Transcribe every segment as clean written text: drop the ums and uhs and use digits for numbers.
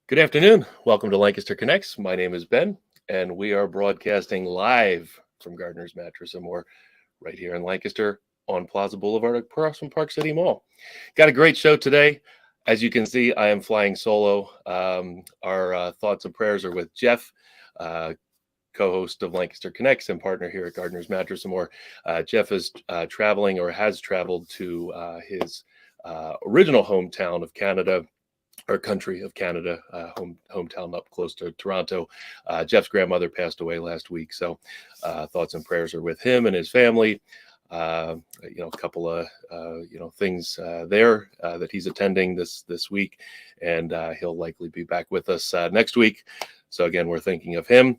Good afternoon. Welcome to Lancaster Connects. My name is Ben, and we are broadcasting live from Gardner's Mattress and More right here in Lancaster on Plaza Boulevard across from Park City Mall. Got a great show today. As you can see, I am flying solo. Our thoughts and prayers are with Jeff, co-host of Lancaster Connects and partner here at Gardner's Mattress and More. Jeff is traveling or has traveled to his original hometown of Canada, or country of Canada, hometown up close to Toronto. Jeff's grandmother passed away last week, so thoughts and prayers are with him and his family. A couple of things there that he's attending this week, and he'll likely be back with us next week. So again, we're thinking of him.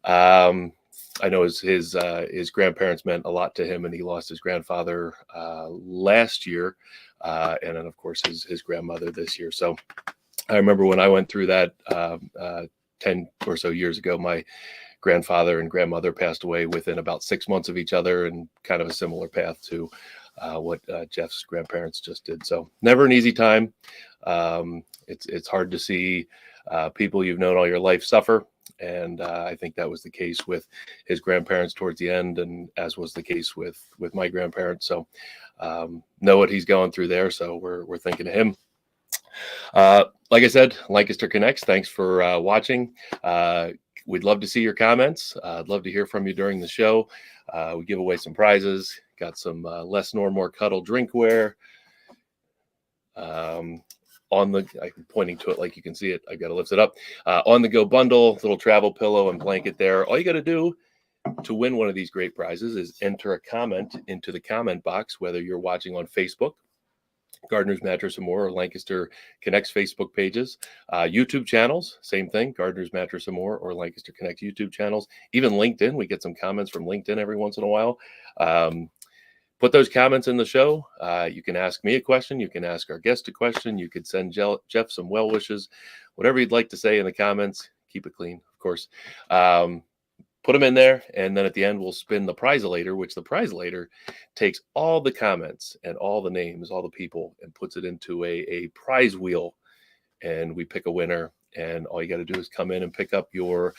I know his grandparents meant a lot to him, and he lost his grandfather last year, and then of course his grandmother this year. So I remember when I went through that 10 or so years ago, my grandfather and grandmother passed away within about 6 months of each other, and kind of a similar path to what Jeff's grandparents just did. So never an easy time. It's hard to see people you've known all your life suffer. And I think that was the case with his grandparents towards the end, and as was the case with my grandparents. So know what he's going through there. So we're thinking of him. Like I said, Lancaster Connects, thanks for watching. We'd love to see your comments. I'd love to hear from you during the show. We give away some prizes. Got some less snore, more cuddle drinkware. I'm pointing to it like you can see it. I got to lift it up. On the go bundle, little travel pillow and blanket there. All you got to do to win one of these great prizes is enter a comment into the comment box, whether you're watching on Facebook, Gardner's Mattress and More, or Lancaster Connects Facebook pages, YouTube channels, same thing, Gardner's Mattress and More or Lancaster Connects YouTube channels, even LinkedIn. We get some comments from LinkedIn every once in a while. Put those comments in the show. You can ask me a question. You can ask our guest a question. You could send Jeff some well wishes, whatever you'd like to say in the comments. Keep it clean, of course. Put them in there, and then at the end, we'll spin the prize-later, which the prize-later takes all the comments and all the names, all the people, and puts it into a prize wheel, and we pick a winner. And all you got to do is come in and pick up your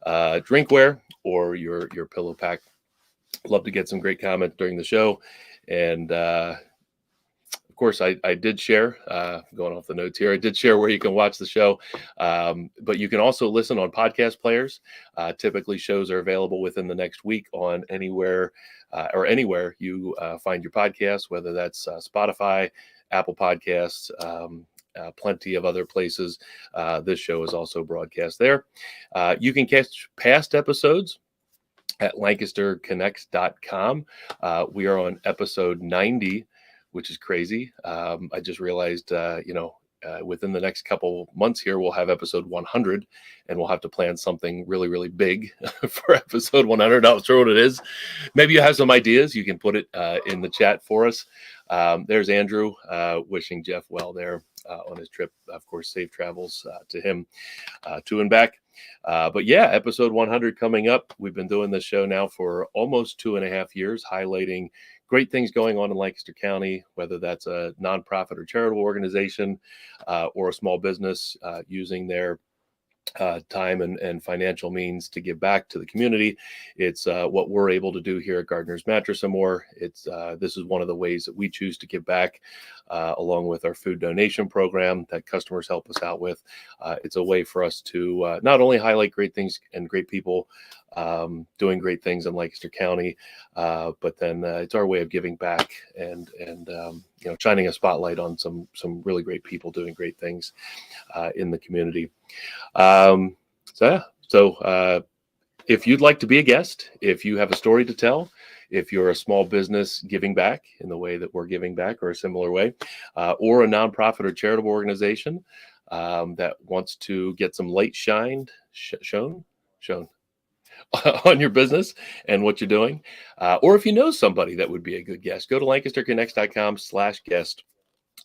drinkware or your pillow pack. Love to get some great comments during the show. And of course, I did share, going off the notes here, I did share where you can watch the show. But you can also listen on podcast players. Typically, shows are available within the next week on anywhere you find your podcast, whether that's Spotify, Apple Podcasts, plenty of other places. This show is also broadcast there. You can catch past episodes at lancasterconnects.com. We are on episode 90, which is crazy. I just realized, within the next couple months here, we'll have episode 100, and we'll have to plan something really, really big for episode 100. Not sure what it is. Maybe you have some ideas. You can put it in the chat for us. There's Andrew wishing Jeff well there on his trip. Of course, safe travels to him, to and back. But yeah, episode 100 coming up. We've been doing this show now for almost 2.5 years, highlighting great things going on in Lancaster County, whether that's a nonprofit or charitable organization or a small business using their time and financial means to give back to the community. It's what we're able to do here at Gardner's Mattress and More. This is one of the ways that we choose to give back, along with our food donation program that customers help us out with. It's a way for us to not only highlight great things and great people doing great things in Lancaster County, but then it's our way of giving back and shining a spotlight on some really great people doing great things in the community. So if you'd like to be a guest, if you have a story to tell, if you're a small business giving back in the way that we're giving back or a similar way, or a nonprofit or charitable organization that wants to get some light shown on your business and what you're doing, or if you know somebody that would be a good guest, go to lancasterconnects.com/guest.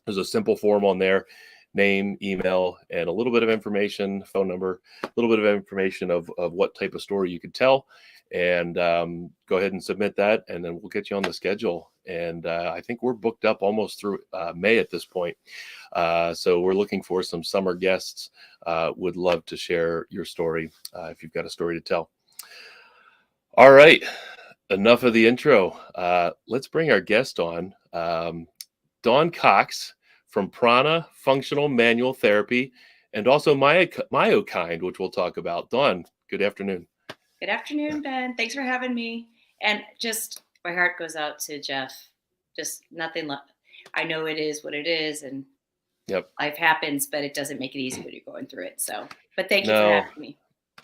There's a simple form on there, name, email, and a little bit of information, phone number, a little bit of information of what type of story you could tell. and go ahead and submit that, and then we'll get you on the schedule. And I think we're booked up almost through May at this point. So we're looking for some summer guests. Would love to share your story if you've got a story to tell. All right, enough of the intro. Let's bring our guest on, Dawn Cox from Prana Functional Manual Therapy, and also Myokind, which we'll talk about. Dawn, good afternoon. Good afternoon, Ben. Thanks for having me. And just my heart goes out to Jeff. Just nothing. I know it is what it is, and life happens, but it doesn't make it easy when you're going through it. So, but thank you for having me.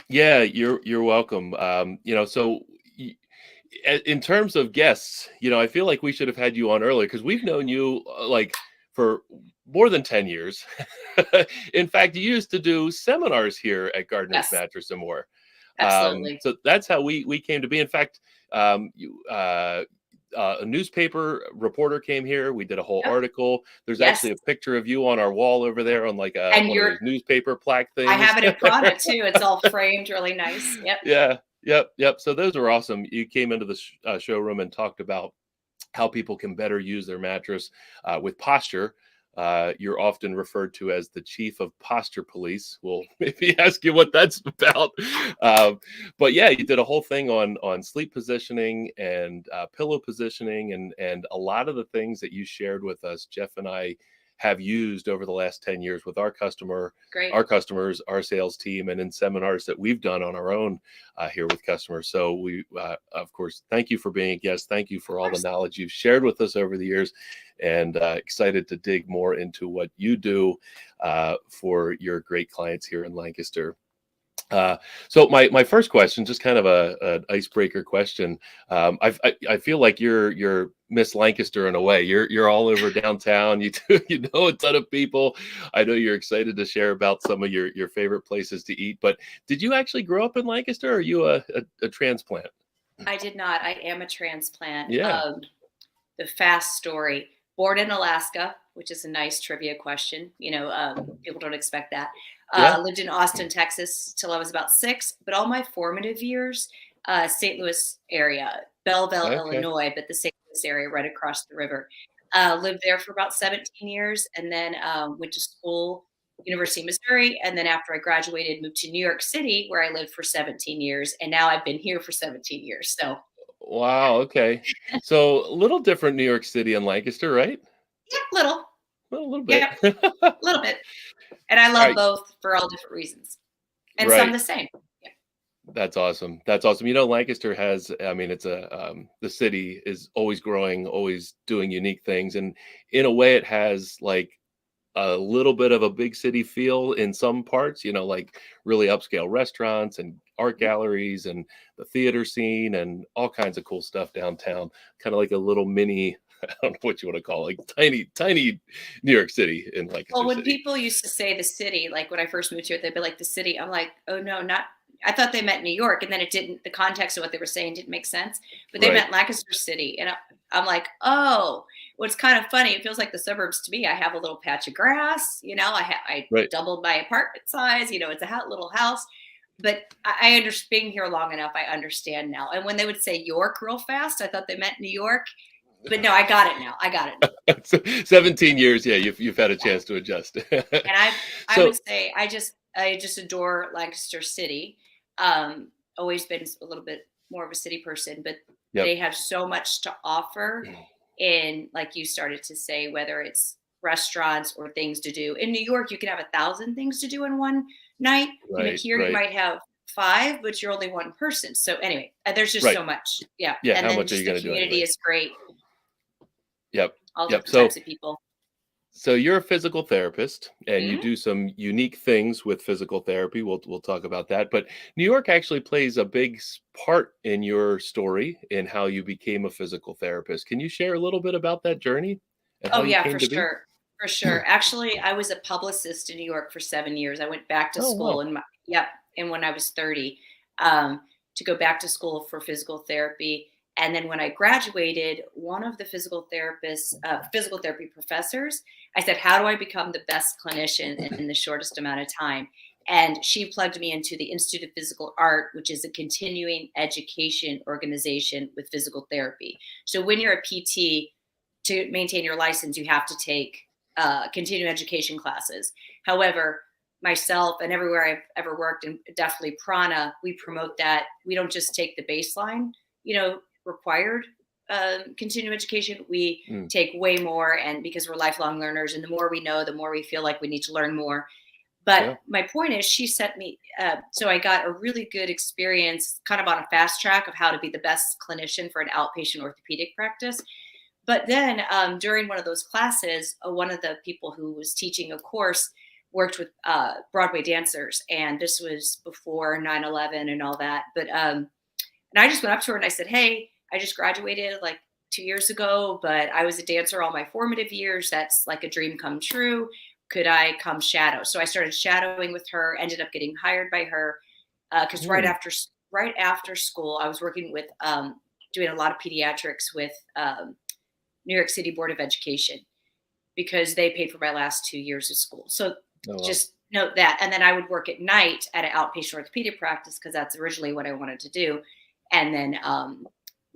Yeah, you're welcome. So in terms of guests, I feel like we should have had you on earlier because we've known you for more than 10 years. In fact, you used to do seminars here at Gardner's Mattress and More. Absolutely. So that's how we came to be. In fact, a newspaper reporter came here. We did a whole article. There's actually a picture of you on our wall over there on like one of those newspaper plaque things. I have it in Prana too. It's all framed, really nice. Yep. Yeah. Yep. So those are awesome. You came into the showroom and talked about how people can better use their mattress with posture. You're often referred to as the chief of posture police. We'll maybe ask you what that's about. But yeah, you did a whole thing on sleep positioning and pillow positioning and a lot of the things that you shared with us, Jeff and I have used over the last 10 years with our customers, our sales team, and in seminars that we've done on our own here with customers. So we, of course, thank you for being a guest. Thank you for all the knowledge you've shared with us over the years, and excited to dig more into what you do for your great clients here in Lancaster. So my first question, just kind of an icebreaker question. I feel like you're Miss Lancaster in a way. You're all over downtown. You know a ton of people. I know you're excited to share about some of your favorite places to eat. But did you actually grow up in Lancaster, or are you a transplant? I did not. I am a transplant. Yeah. The fast story. Born in Alaska, which is a nice trivia question. People don't expect that. Lived in Austin, Texas till I was about 6, but all my formative years, St. Louis area, Belleville, Illinois, but the St. Louis area right across the river. Lived there for about 17 years and then went to school, University of Missouri. And then after I graduated, moved to New York City where I lived for 17 years. And now I've been here for 17 years. So. Wow. Okay. So a little different New York City and Lancaster, right? Yeah, little. A little bit. Yeah, a little bit. And I love both for all different reasons. And some the same. Yeah. That's awesome. That's awesome. Lancaster has, it's the city is always growing, always doing unique things. And in a way it has like a little bit of a big city feel in some parts, like really upscale restaurants and art galleries and the theater scene and all kinds of cool stuff downtown, kind of like a little mini, I don't know what you want to call it, like tiny New York City in Lancaster. Well, when City. People used to say the city, like when I first moved here, they'd be like the city. I'm like, oh no, not. I thought they meant New York, and then it didn't. The context of what they were saying didn't make sense. But they meant Lancaster City, and I'm like, oh. What's kind of funny, it feels like the suburbs to me. I have a little patch of grass, I doubled my apartment size, it's a little house. But I understand, being here long enough, I understand now. And when they would say York real fast, I thought they meant New York. But no, I got it now. I got it. 17 years, yeah, you've had a chance to adjust. And I would say I just adore Lancaster City. Always been a little bit more of a city person, but they have so much to offer. In, like you started to say, whether it's restaurants or things to do. In New York, you can have 1,000 things to do in one night. Here you might have 5, but you're only one person. So anyway, there's just so much. Yeah. Yeah. And how then much are you going to do? The community is great. Yep. All different types of people. So you're a physical therapist and you do some unique things with physical therapy. We'll talk about that. But New York actually plays a big part in your story in how you became a physical therapist. Can you share a little bit about that journey? Oh yeah, for sure. For sure. Actually, I was a publicist in New York for 7 years. I went back to school and when I was 30, to go back to school for physical therapy. And then when I graduated, one of the physical therapy professors, I said, how do I become the best clinician in the shortest amount of time? And she plugged me into the Institute of Physical Art, which is a continuing education organization with physical therapy. So when you're a PT, to maintain your license, you have to take continuing education classes. However, myself and everywhere I've ever worked, and definitely Prana, we promote that we don't just take the baseline, required continuing education. We take way more, and because we're lifelong learners, and the more we know, the more we feel like we need to learn more. But my point is, she sent me, so I got a really good experience kind of on a fast track of how to be the best clinician for an outpatient orthopedic practice. But then during one of those classes, one of the people who was teaching a course worked with Broadway dancers. And this was before 9/11 and all that. But and I just went up to her and I said, hey, I just graduated like 2 years ago, but I was a dancer all my formative years. That's like a dream come true. Could I come shadow? So I started shadowing with her, ended up getting hired by her because right after school, I was working with doing a lot of pediatrics with New York City Board of Education because they paid for my last 2 years of school. So just note that. And then I would work at night at an outpatient orthopedic practice because that's originally what I wanted to do. And then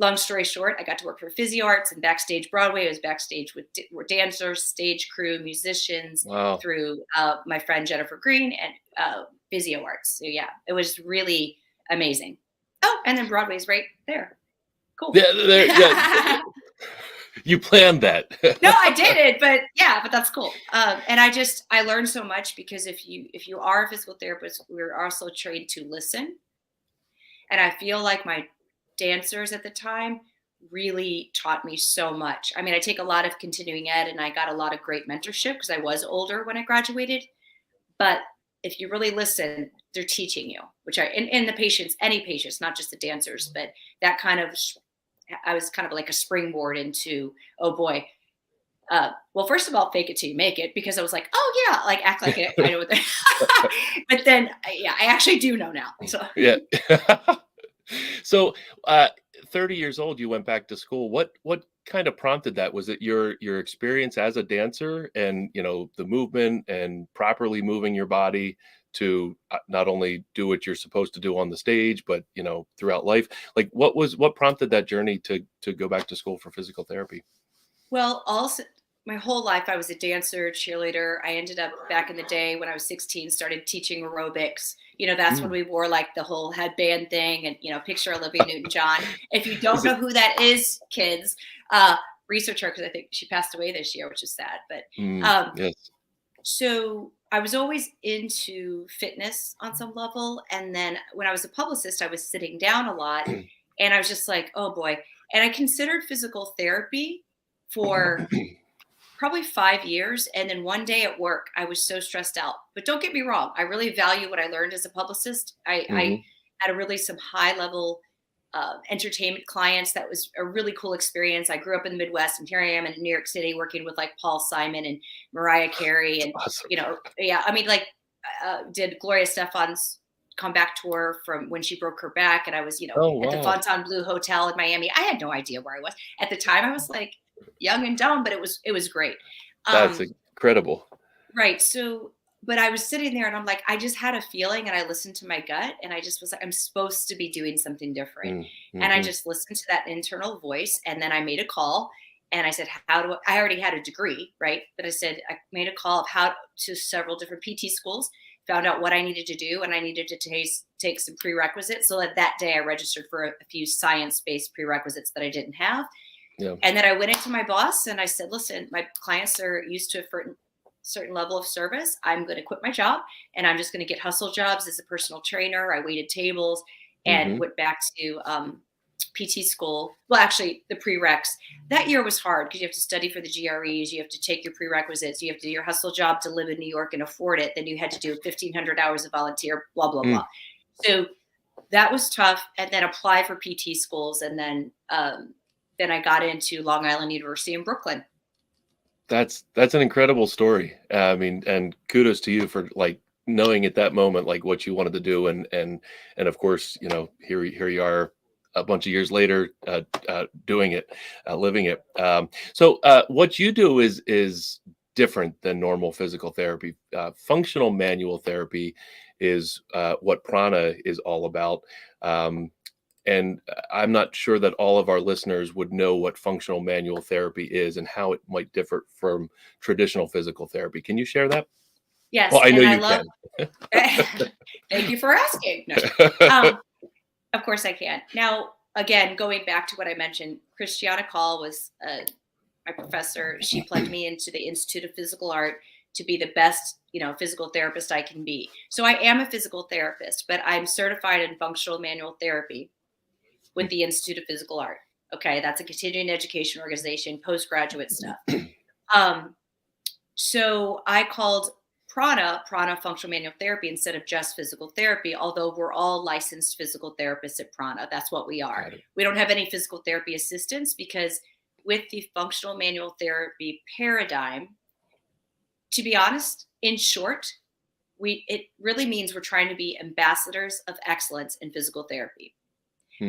long story short, I got to work for Physio Arts and Backstage Broadway. I was backstage with dancers, stage crew, musicians through my friend Jennifer Green and Physio Arts. So yeah, it was really amazing. Oh, and then Broadway's right there. Cool. Yeah. You planned that. No, I didn't, but that's cool. And I learned so much because if you are a physical therapist, we're also trained to listen. And I feel like my dancers at the time really taught me so much. I mean, I take a lot of continuing ed and I got a lot of great mentorship because I was older when I graduated. But if you really listen, they're teaching you, which and the patients, any patients, not just the dancers, but that kind of, I was kind of like a springboard into, oh boy. Well, first of all, fake it till you make it, because I was like, oh yeah, like act like I know what they're but then, I actually do know now. So yeah. So 30 years old, you went back to school. What kind of prompted that? Was it your experience as a dancer and, the movement and properly moving your body to not only do what you're supposed to do on the stage, but, throughout life? Like what prompted that journey to go back to school for physical therapy? Well, also my whole life I was a dancer, cheerleader. I ended up back in the day when I was 16, started teaching aerobics. That's when we wore like the whole headband thing and, picture Olivia Newton-John. If you don't know who that is, kids, research her because I think she passed away this year, which is sad. But yes. So I was always into fitness on some level. And then when I was a publicist, I was sitting down a lot and I was just like, oh boy. And I considered physical therapy for probably 5 years. And then one day at work, I was so stressed out. But don't get me wrong. I really value what I learned as a publicist. I had some high level entertainment clients. That was a really cool experience. I grew up in the Midwest, and here I am in New York City working with like Paul Simon and Mariah Carey. And, awesome. I mean, like did Gloria Stefan's comeback tour from when she broke her back. And I was, at the Fontainebleau Hotel in Miami. I had no idea where I was. At the time, I was like young and dumb, but it was great. That's incredible. Right. So, but I was sitting there and I'm like, I just had a feeling and I listened to my gut and I just was like, I'm supposed to be doing something different. And I just listened to that internal voice. And then I made a call and I said, I already had a degree, right? But I said, I made a call of how to several different PT schools, found out what I needed to do. And I needed to take some prerequisites. So that day I registered for a few science-based prerequisites that I didn't have. Yeah. And then I went into my boss and I said, listen, my clients are used to a certain level of service. I'm going to quit my job and I'm just going to get hustle jobs as a personal trainer. I waited tables and went back to PT school. Well, actually the prereqs. That year was hard because you have to study for the GREs. You have to take your prerequisites. You have to do your hustle job to live in New York and afford it. Then you had to do 1,500 hours of volunteer, blah, blah, blah. So that was tough. And then apply for PT schools. And then I got into Long Island University in Brooklyn. That's an incredible story. I mean, and kudos to you for like knowing at that moment like what you wanted to do, and of course, here you are a bunch of years later, doing it, living it. So what you do is different than normal physical therapy. Functional manual therapy is what Prana is all about. And I'm not sure that all of our listeners would know what functional manual therapy is and how it might differ from traditional physical therapy. Can you share that? Yes, Well, I know and I you love. can. Thank you for asking. No. Of course I can. Now, again, going back to what I mentioned, Christiana Call was my professor. She plugged me into the Institute of Physical Art to be the best, physical therapist I can be. So I am a physical therapist, but I'm certified in functional manual therapy with the Institute of Physical Art. Okay, that's a continuing education organization, postgraduate stuff. So I called Prana Functional Manual Therapy instead of just physical therapy, although we're all licensed physical therapists at Prana. That's what we are. We don't have any physical therapy assistants because with the functional manual therapy paradigm, to be honest, in short, it really means we're trying to be ambassadors of excellence in physical therapy.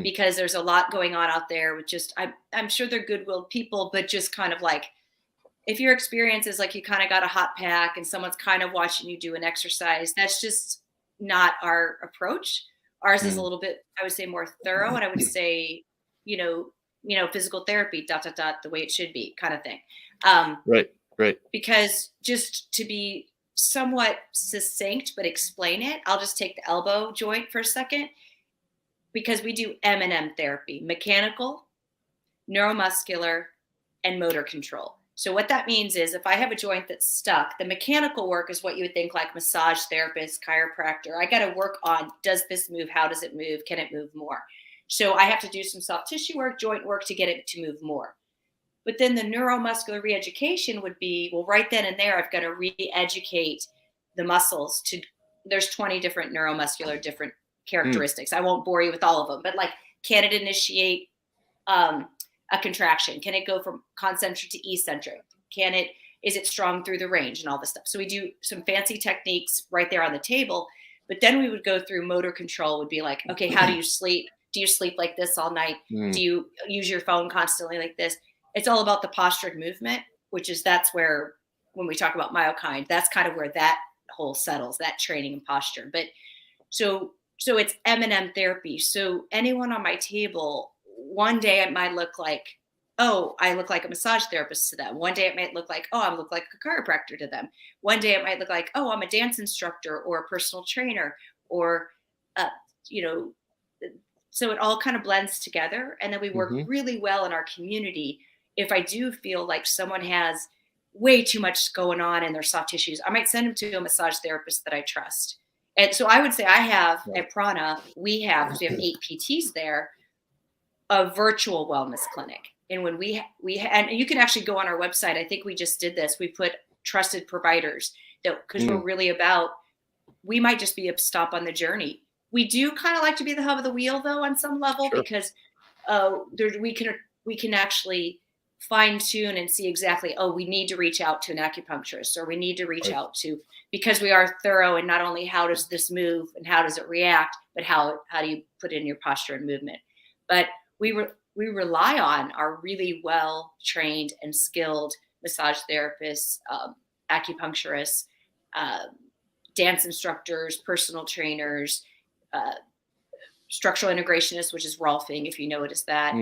Because there's a lot going on out there with just, I'm sure they're good-willed people, but just kind of like, if your experience is like you kind of got a hot pack and someone's kind of watching you do an exercise, that's just not our approach. Ours is a little bit, I would say, more thorough, and I would say, physical therapy, ... the way it should be, kind of thing. Right. Because just to be somewhat succinct, but explain it, I'll just take the elbow joint for a second. Because we do M&M therapy, mechanical, neuromuscular, and motor control. So what that means is if I have a joint that's stuck, the mechanical work is what you would think like massage therapist, chiropractor. I got to work on, does this move? How does it move? Can it move more? So I have to do some soft tissue work, joint work to get it to move more. But then the neuromuscular re-education would be, well, right then and there, I've got to re-educate the muscles there's 20 different neuromuscular different characteristics. I won't bore you with all of them, but like, can it initiate a contraction? Can it go from concentric to eccentric? Is it strong through the range and all this stuff? So we do some fancy techniques right there on the table, but then we would go through motor control, would be like, okay, how do you sleep? Do you sleep like this all night? Do you use your phone constantly like this? It's all about the postured movement, that's where, when we talk about myokind, that's kind of where that whole settles, that training and posture. But so it's M&M therapy. So anyone on my table, one day it might look like, oh, I look like a massage therapist to them. One day it might look like, oh, I look like a chiropractor to them. One day it might look like, oh, I'm a dance instructor or a personal trainer or, so it all kind of blends together. And then we work really well in our community. If I do feel like someone has way too much going on in their soft tissues, I might send them to a massage therapist that I trust. And so I would say I have at Prana, we have 8 PTs there, a virtual wellness clinic. And when and you can actually go on our website. I think we just did this. We put trusted providers because we're really about, we might just be a stop on the journey. We do kind of like to be the hub of the wheel though, on some level, because we can actually fine tune and see exactly, we need to reach out to an acupuncturist, or we need to reach out to, because we are thorough in not only how does this move and how does it react, but how do you put in your posture and movement. But we rely on our really well trained and skilled massage therapists, acupuncturists, dance instructors, personal trainers, structural integrationists, which is Rolfing, if you know it as that,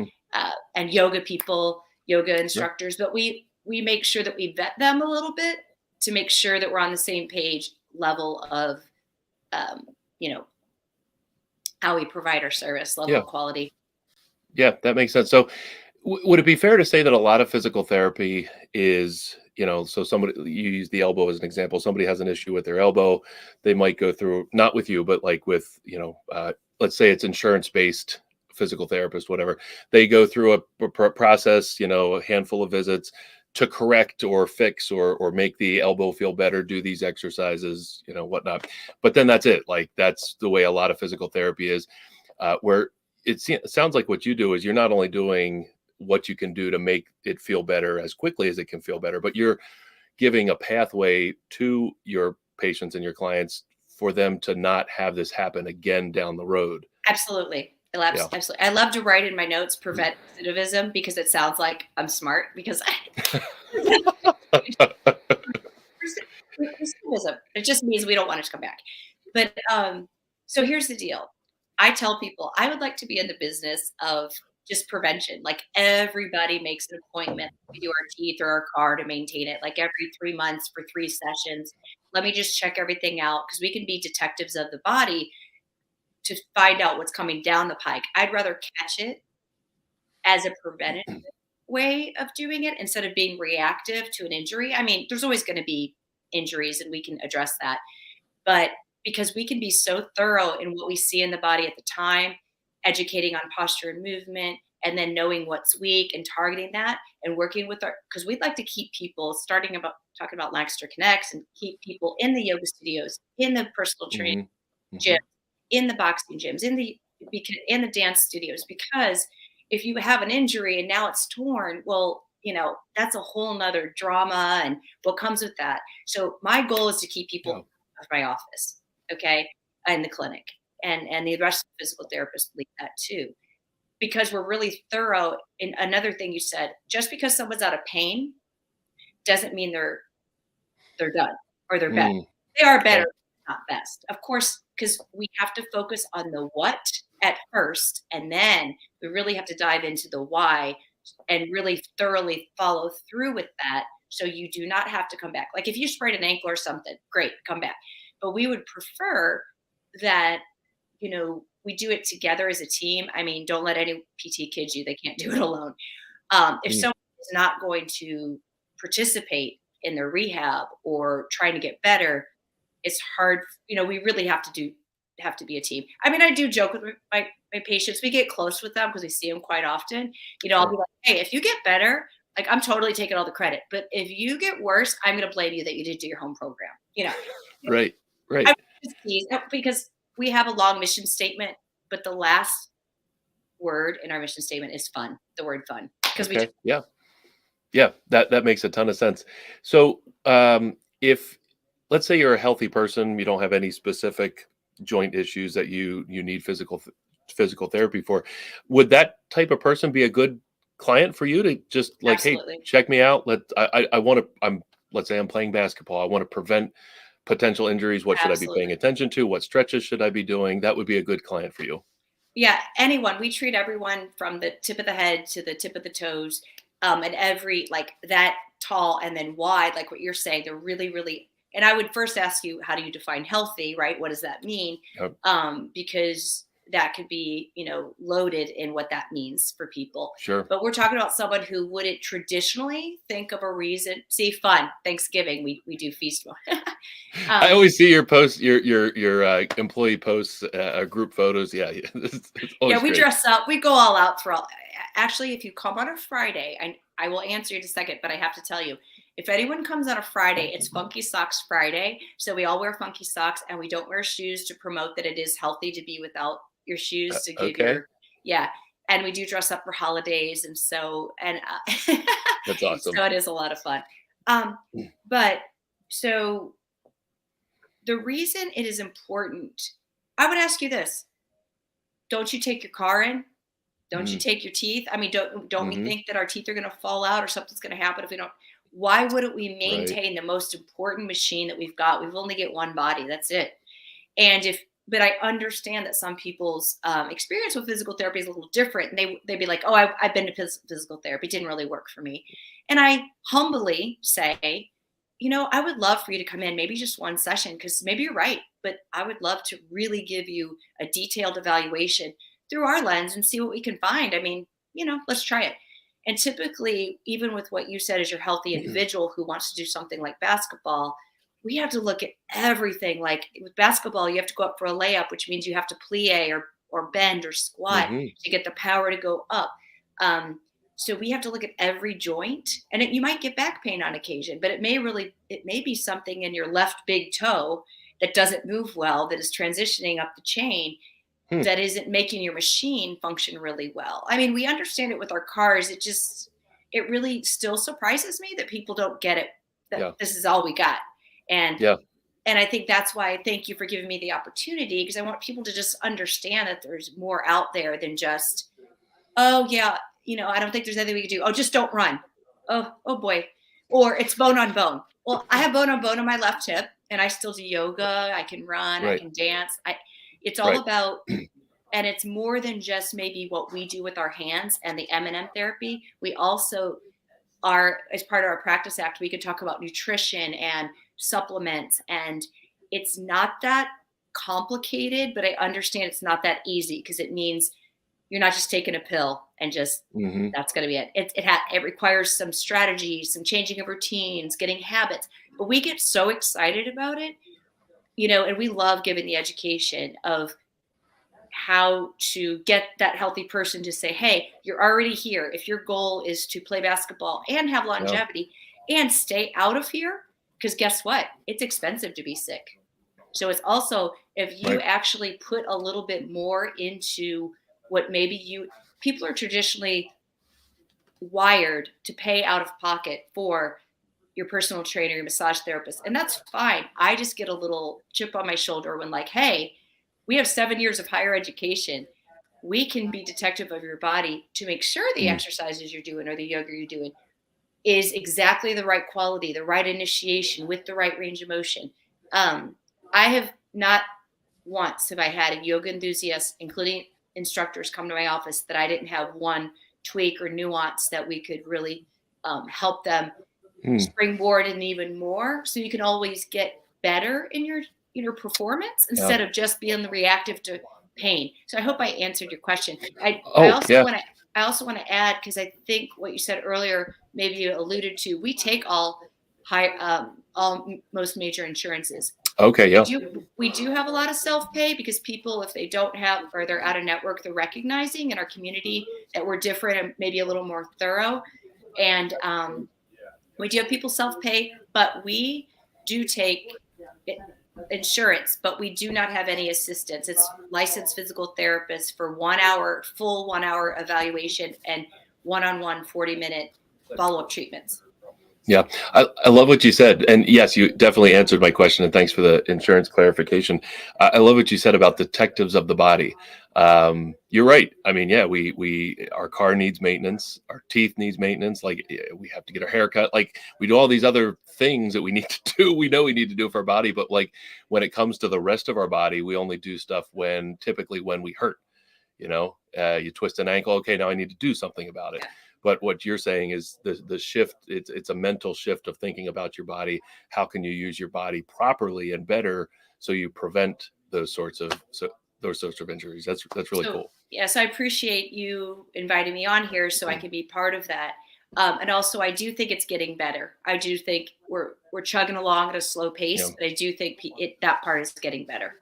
and yoga people, yoga instructors. But we make sure that we vet them a little bit to make sure that we're on the same page level of, how we provide our service, level of quality. Yeah, that makes sense. So would it be fair to say that a lot of physical therapy is, so somebody, you use the elbow as an example, somebody has an issue with their elbow, they might go through, not with you, but like with, let's say it's insurance-based physical therapist, whatever, they go through a process, a handful of visits to correct or fix or make the elbow feel better, do these exercises, whatnot. But then that's it. Like, that's the way a lot of physical therapy is, where it sounds like what you do is you're not only doing what you can do to make it feel better as quickly as it can feel better, but you're giving a pathway to your patients and your clients for them to not have this happen again down the road. Absolutely. Absolutely. I love to write in my notes, prevent recidivism, because it sounds like I'm smart, because It just means we don't want it to come back. But so here's the deal. I tell people I would like to be in the business of just prevention. Like everybody makes an appointment. We do our teeth or our car to maintain it, like every 3 months for 3 sessions. Let me just check everything out because we can be detectives of the body to find out what's coming down the pike. I'd rather catch it as a preventative way of doing it instead of being reactive to an injury. I mean, there's always going to be injuries and we can address that. But because we can be so thorough in what we see in the body at the time, educating on posture and movement, and then knowing what's weak and targeting that and working with because we'd like to keep people talking about Lancaster Connects and keep people in the yoga studios, in the personal training gym, in the boxing gyms, in the dance studios, because if you have an injury and now it's torn, well, that's a whole nother drama and what comes with that. So my goal is to keep people out of my office, okay, and the clinic, and the rest of the physical therapists believe that too, because we're really thorough. And another thing you said, just because someone's out of pain doesn't mean they're done or they're better. They are better, not best, of course, because we have to focus on the what at first, and then we really have to dive into the why and really thoroughly follow through with that, so you do not have to come back. Like if you sprained an ankle or something, great, come back. But we would prefer that, we do it together as a team. I mean, don't let any PT kid you, they can't do it alone. If someone is not going to participate in their rehab or trying to get better, it's hard. We really have to be a team. I mean, I do joke with my patients. We get close with them because we see them quite often. I'll be like, hey, if you get better, like I'm totally taking all the credit. But if you get worse, I'm going to blame you that you didn't do your home program. Right. Because we have a long mission statement, but the last word in our mission statement is fun. The word fun. Because that makes a ton of sense. So if let's say you're a healthy person, you don't have any specific joint issues that you need physical therapy for, would that type of person be a good client for you to just like, Absolutely. Hey, check me out. Let's say I'm playing basketball. I want to prevent potential injuries. What should I be paying attention to? What stretches should I be doing? That would be a good client for you. Yeah, anyone. We treat everyone from the tip of the head to the tip of the toes, and every like that tall and then wide, like what you're saying. They're really, really. And I would first ask you, how do you define healthy, right? What does that mean? Because that could be, loaded in what that means for people. Sure. But we're talking about someone who wouldn't traditionally think of a reason. See, fun. Thanksgiving, we do feast. I always see your posts, your employee posts, group photos. Yeah. We great. dress up. We go all out for all. Actually, if you come on a Friday, I will answer you in a second, but I have to tell you, if anyone comes on a Friday, it's Funky Socks Friday. So we all wear funky socks and we don't wear shoes to promote that it is healthy to be without your shoes to give and we do dress up for holidays. And so, that's awesome. So it is a lot of fun. But so the reason it is important, I would ask you this. Don't you take your car in? Don't you take your teeth? I mean, don't we think that our teeth are going to fall out or something's going to happen if we don't? Why wouldn't we maintain the most important machine that we've got? We've only got one body. That's it. But I understand that some people's experience with physical therapy is a little different. And they'd be like, oh, I've been to physical therapy. It didn't really work for me. And I humbly say, I would love for you to come in, maybe just one session, because maybe you're right. But I would love to really give you a detailed evaluation through our lens and see what we can find. I mean, let's try it. And typically, even with what you said as your healthy individual who wants to do something like basketball, we have to look at everything. Like with basketball, you have to go up for a layup, which means you have to plie or bend or squat to get the power to go up. So we have to look at every joint, and you might get back pain on occasion, but it may be something in your left big toe that doesn't move well, that is transitioning up the chain, that isn't making your machine function really well. I mean, we understand it with our cars. It really still surprises me that people don't get it, that this is all we got. And I think that's why I thank you for giving me the opportunity, because I want people to just understand that there's more out there than just, I don't think there's anything we can do. Oh, just don't run. Oh boy. Or it's bone on bone. Well, I have bone on my left hip, and I still do yoga. I can run, I Right. can dance. It's all Right. about, and it's more than just maybe what we do with our hands and the M&M therapy. We also are, as part of our practice act, we could talk about nutrition and supplements, and it's not that complicated, but I understand it's not that easy because it means you're not just taking a pill and just Hmm. that's going to be it. It requires some strategy, some changing of routines, getting habits. But we get so excited about it, and we love giving the education of how to get that healthy person to say, hey, you're already here. If your goal is to play basketball and have Yeah. longevity and stay out of here, because guess what? It's expensive to be sick. So it's also, if you Right. actually put a little bit more into what people are traditionally wired to pay out of pocket for your personal trainer, your massage therapist. And that's fine. I just get a little chip on my shoulder when, like, hey, we have 7 years of higher education. We can be detective of your body to make sure the Mm. exercises you're doing or the yoga you're doing is exactly the right quality, the right initiation with the right range of motion. I have not once have I had a yoga enthusiast, including instructors, come to my office that I didn't have one tweak or nuance that we could really help them Mm. springboard and even more. So you can always get better in your performance Yeah. instead of just being the reactive to pain. So I hope I answered your question. I Oh, also yeah. want to add, because I think what you said earlier, maybe you alluded to, we take all most major insurances. Okay. We Yeah. do we do have a lot of self-pay because people, if they don't have or they're out of network, they're recognizing in our community that we're different and maybe a little more thorough. And we do have people self-pay, but we do take insurance, but we do not have any assistance. It's licensed physical therapists for 1 hour, full 1 hour evaluation and one-on-one 40-minute follow-up treatments. Yeah, I love what you said. And yes, you definitely answered my question. And thanks for the insurance clarification. I love what you said about detectives of the body. You're right. I mean, yeah, our car needs maintenance. Our teeth needs maintenance. Like we have to get our hair cut. Like we do all these other things that we need to do. We know we need to do for our body. But like when it comes to the rest of our body, we only do stuff typically when we hurt. You twist an ankle. Okay, now I need to do something about it. Yeah. But what you're saying is the shift. It's a mental shift of thinking about your body. How can you use your body properly and better so you prevent those sorts of injuries? That's really So, cool. yes, I appreciate you inviting me on here so I can be part of that. And also, I do think it's getting better. I do think we're chugging along at a slow Yeah, pace, but I do think that part is getting better.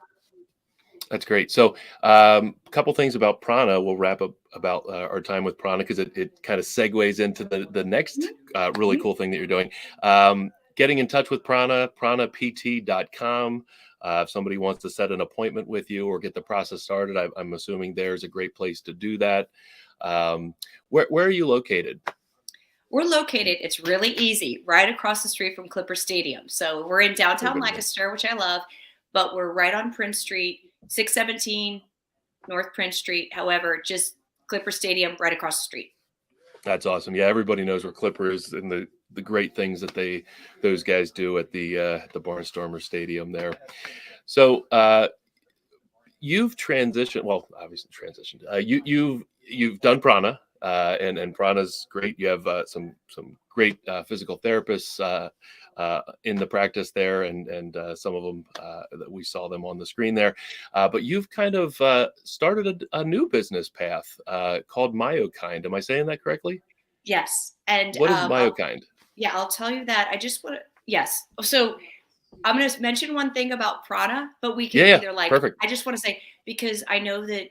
that's great. So, a couple things about Prana. We'll wrap up about our time with Prana because it kind of segues into the next really Mhm. cool thing that you're doing. Getting in touch with Prana, pranapt.com. If somebody wants to set an appointment with you or get the process started, I'm assuming there's a great place to do that. Where are you located? We're located, it's really easy, right across the street from Clipper Stadium. So we're in downtown Everybody knows. Lancaster, which I love, but we're right on Prince Street, 617 North Prince Street. However, just Clipper Stadium right across the street. That's awesome. Yeah, everybody knows where Clipper is and the great things that those guys do at the Barnstormer Stadium there. So you've transitioned. Well, obviously transitioned. You've done Prana, and Prana's great. You have some great physical therapists in the practice there, and some of them that we saw them on the screen there. But you've kind of started a new business path called Myokind. Am I saying that correctly? Yes. And What is Myokind? I'll tell you that. I just want to, yes. So I'm going to mention one thing about Prana, but we can Yeah, either perfect. I just want to say, because I know that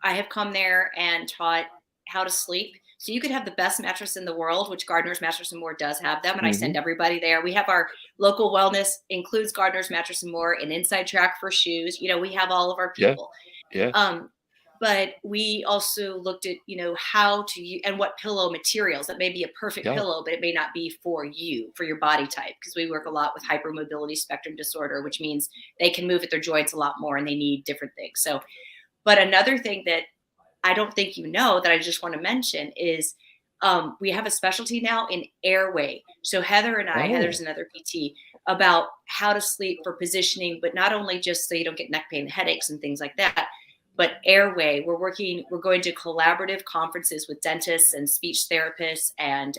I have come there and taught how to sleep. So you could have the best mattress in the world, which Gardner's Mattress and More does have them. And I Hmm. send everybody there. We have our local wellness includes Gardner's Mattress and More, an inside track for shoes. We have all of our Yeah, people. yeah, But we also looked at, how to use and what pillow materials. That may be a perfect yeah. pillow, but it may not be for you, for your body type, because we work a lot with hypermobility spectrum disorder, which means they can move at their joints a lot more and they need different things. But another thing that I don't think that I just want to mention is We have a specialty now in airway. So Heather and I, Oh, Heather's another PT, about how to sleep for positioning, but not only just so you don't get neck pain, headaches, and things like that, but airway. We're going to collaborative conferences with dentists and speech therapists and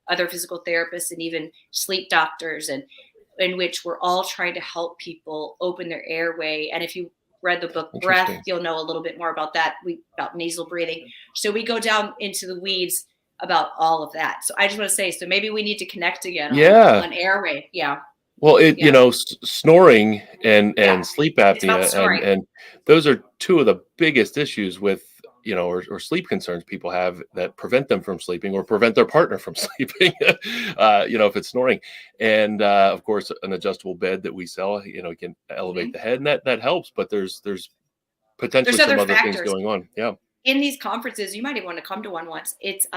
other physical therapists and even sleep doctors, and in which we're all trying to help people open their airway. And if you read the book Breath, interesting. you'll know a little bit more about that. About nasal breathing. So we go down into the weeds about all of that. So I just want to say, so maybe we need to connect again Yeah. on airway. Yeah, Well, yeah, snoring and yeah. sleep It's about apnea snoring. and those are two of the biggest issues with, or sleep concerns people have that prevent them from sleeping or prevent their partner from sleeping. If it's snoring, and of course, an adjustable bed that we sell, can elevate Mhm. the head, and that helps. But there's potentially There's some other other things factors going on. Yeah. in these conferences. You might even want to come to one once. It's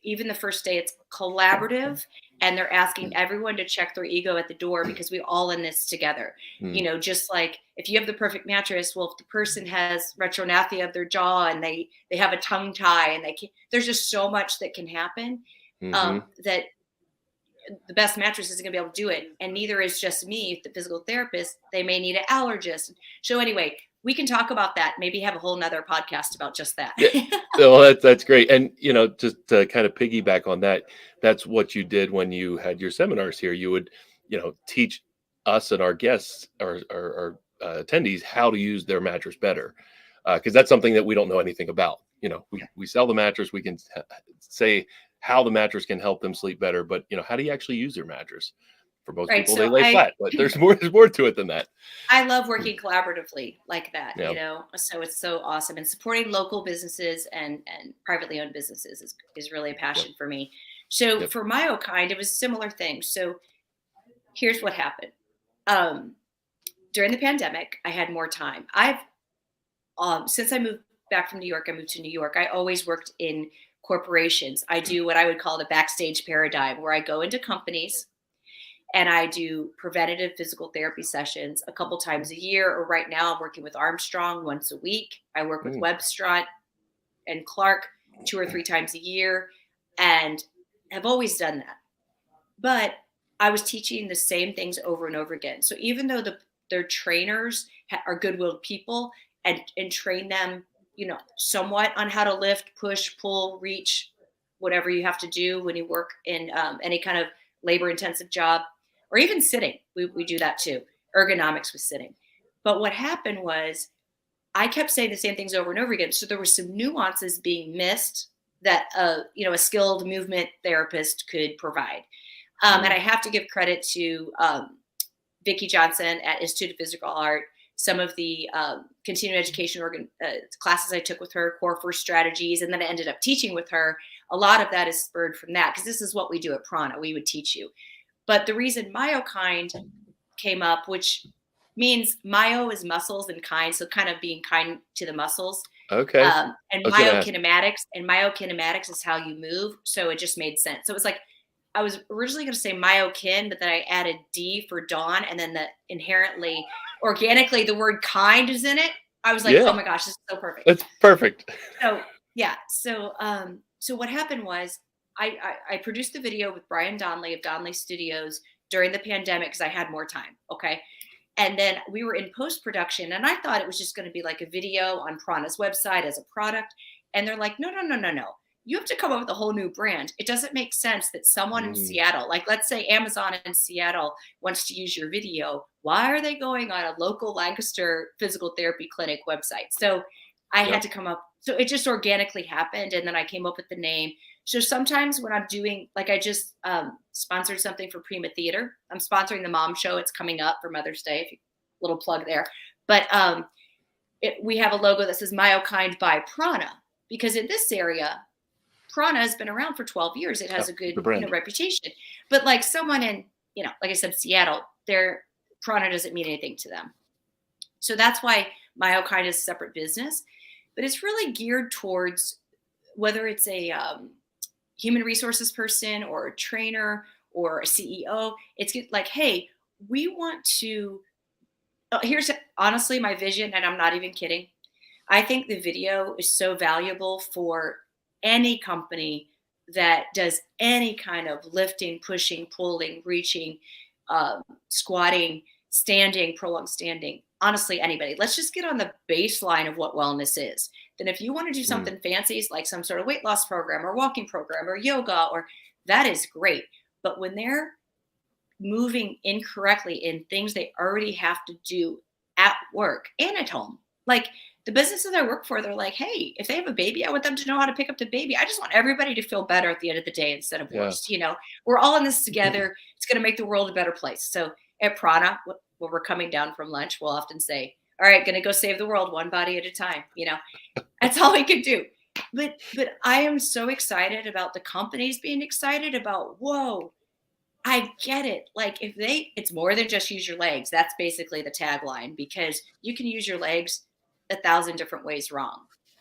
even the first day, it's collaborative, and they're asking everyone to check their ego at the door because we all in this together. Mm, Just like if you have the perfect mattress, well, if the person has retrognathia of their jaw and they have a tongue tie and there's just so much that can happen, hmm that the best mattress isn't going to be able to do it, and neither is just me, the physical therapist. They may need an allergist. So anyway, we can talk about that. Maybe have a whole nother podcast about just that. Yeah. Well, that's great. And just to kind of piggyback on that, that's what you did when you had your seminars here. You would, teach us and our guests or attendees how to use their mattress better, because that's something that we don't know anything about. We sell the mattress. We can say how the mattress can help them sleep better, but how do you actually use your mattress? For most Right. people, they So lay flat, but there's more to it than that. I love Mm, working collaboratively like that, Yeah. So it's so awesome. And supporting local businesses and privately owned businesses is really a Yep. passion for me. So Yep. for MyoKind, it was a similar thing. So here's what happened. Um, During the pandemic, I had more time. I've since I moved back from New York, I moved to New York. I always worked in corporations. I do what I would call the backstage paradigm, where I go into companies and I do preventative physical therapy sessions a couple times a year. Or right now, I'm working with Armstrong once a week. I work with Mm, Webstrot and Clark 2 or 3 times a year, and have always done that. But I was teaching the same things over and over again. So even though their trainers are good-willed people and train them, somewhat on how to lift, push, pull, reach, whatever you have to do when you work in any kind of labor-intensive job, or even sitting, we do that too. Ergonomics with sitting. But what happened was I kept saying the same things over and over again. So there were some nuances being missed that a skilled movement therapist could provide. And mm. I have to give credit to Vicki Johnson at Institute of Physical Art. Some of the continuing education classes I took with her, core first strategies, and then I ended up teaching with her. A lot of that is spurred from that, because this is what we do at Prana. We would teach you. But the reason MyoKind came up, which means myo is muscles and kind, so kind of being kind to the muscles. Okay. And I was gonna ask. myokinematics is how you move. So it just made sense. So it was like, I was originally going to say myokin, but then I added D for Dawn, and then organically, the word kind is in it. I was like, oh Yeah, my gosh, this is so perfect. that's perfect. So yeah, so what happened was I produced the video with Brian Donley of Donley Studios during the pandemic because I had more time. Okay. And then we were in post production, and I thought it was just going to be like a video on Prana's website as a product. And they're like, no, no, no, no, no. You have to come up with a whole new brand. It doesn't make sense that someone in Mm, Seattle, like let's say Amazon in Seattle, wants to use your video. Why are they going on a local Lancaster physical therapy clinic website? So I had yep. to come up. So it just organically happened. And then I came up with the name. So sometimes when I'm doing, like I just sponsored something for Prima Theater. I'm sponsoring the mom show. It's coming up for Mother's Day. Little plug there. But we have a logo that says MyoKind by Prana, because in this area, Prana has been around for 12 years. It has Yep. a good The brand. reputation. But like someone in, like I said, Seattle, their Prana doesn't mean anything to them. So that's why MyoKind is a separate business. But it's really geared towards whether it's a human resources person or a trainer or a CEO. It's like, hey, we want to. Here's honestly my vision, and I'm not even kidding. I think the video is so valuable for any company that does any kind of lifting, pushing, pulling, reaching, squatting, standing, prolonged standing. Honestly, anybody. Let's just get on the baseline of what wellness is. Then if you want to do something fancy, like some sort of weight loss program or walking program or yoga, or that is great. But when they're moving incorrectly in things they already have to do at work and at home, like the businesses I work for, they're like, hey, if they have a baby, I want them to know how to pick up the baby. I just want everybody to feel better at the end of the day instead of worse. We're all in this together. It's going to make the world a better place. So at Prana, when we're coming down from lunch, we'll often say, all right, going to go save the world one body at a time. That's all we can do. But I am so excited about the companies being excited about, whoa, I get it. Like it's more than just use your legs. That's basically the tagline, because you can use your legs 1,000 different ways wrong.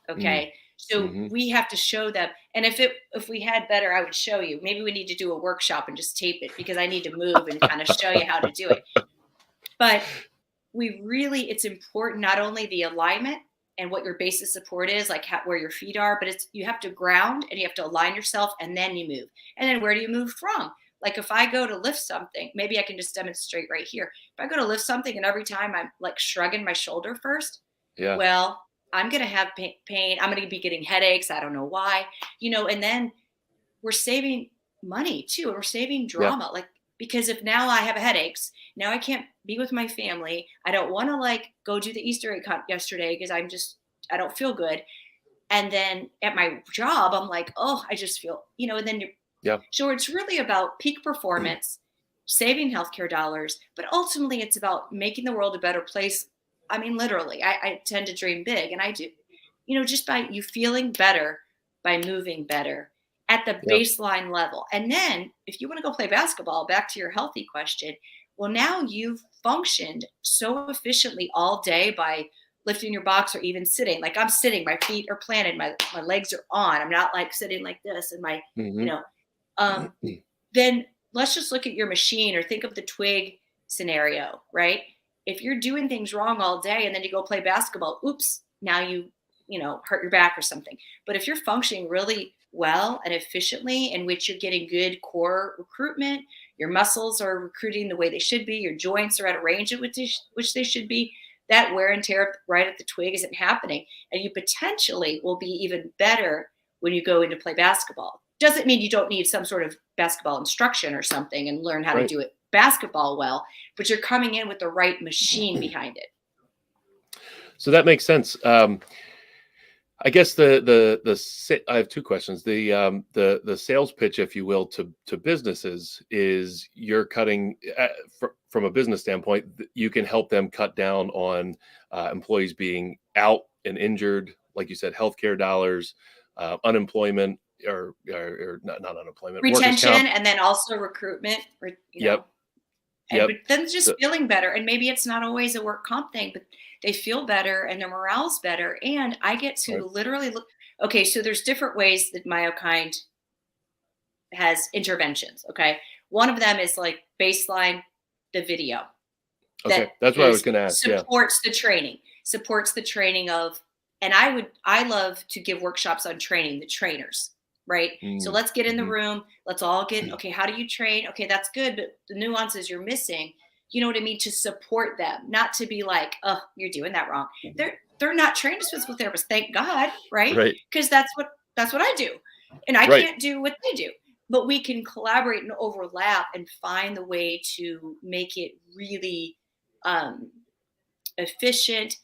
Okay. So we have to show them. And if we had better, I would show you. Maybe we need to do a workshop and just tape it, because I need to move and kind of show you how to do it. But it's important, not only the alignment and what your base of support is, like where your feet are, but you have to ground and you have to align yourself, and then you move. And then where do you move from? Like if I go to lift something, maybe I can just demonstrate right here. If I go to lift something and every time I'm like shrugging my shoulder first, well, I'm going to have pain. I'm going to be getting headaches. I don't know why, and then we're saving money too. And we're saving drama. Like, because if now I have headaches, now I can't be with my family. I don't want to like go do the Easter egg hunt yesterday because I don't feel good. And then at my job, I'm like, oh, I just feel, and then so it's really about peak performance, saving healthcare dollars, but ultimately it's about making the world a better place. I mean, literally, I tend to dream big, and I do, just by you feeling better, by moving better at the baseline level. And then if you want to go play basketball, back to your healthy question, well, now you've functioned so efficiently all day by lifting your box or even sitting. Like I'm sitting, my feet are planted, my legs are on. I'm not like sitting like this and my, then let's just look at your machine or think of the twig scenario, right? If you're doing things wrong all day and then you go play basketball, oops, now you hurt your back or something. But if you're functioning really well and efficiently, in which you're getting good core recruitment, your muscles are recruiting the way they should be, your joints are at a range at which they should be, that wear and tear right at the twig isn't happening. And you potentially will be even better when you go into play basketball. Doesn't mean you don't need some sort of basketball instruction or something and learn how to do it basketball well, but you're coming in with the right machine behind it. So that makes sense. I guess I have two questions. The sales pitch, if you will, to businesses is you're cutting from a business standpoint. You can help them cut down on employees being out and injured, like you said, healthcare dollars, unemployment, or not unemployment, retention, and then also recruitment. But then just feeling better. And maybe it's not always a work comp thing, but they feel better and their morale's better. And I get to literally look. Okay, so there's different ways that Myokind has interventions. Okay, one of them is like baseline, the video. Okay, that's what I was going to ask. Supports the training of, and I love to give workshops on training the trainers. Right. So let's get in the room. Let's all get, okay, how do you train? Okay, that's good. But the nuances you're missing, you know what I mean? To support them, not to be like, oh, you're doing that wrong. They're not trained as physical therapists. Thank God. Right. Because that's what I do. And I can't do what they do, but we can collaborate and overlap and find the way to make it really efficient,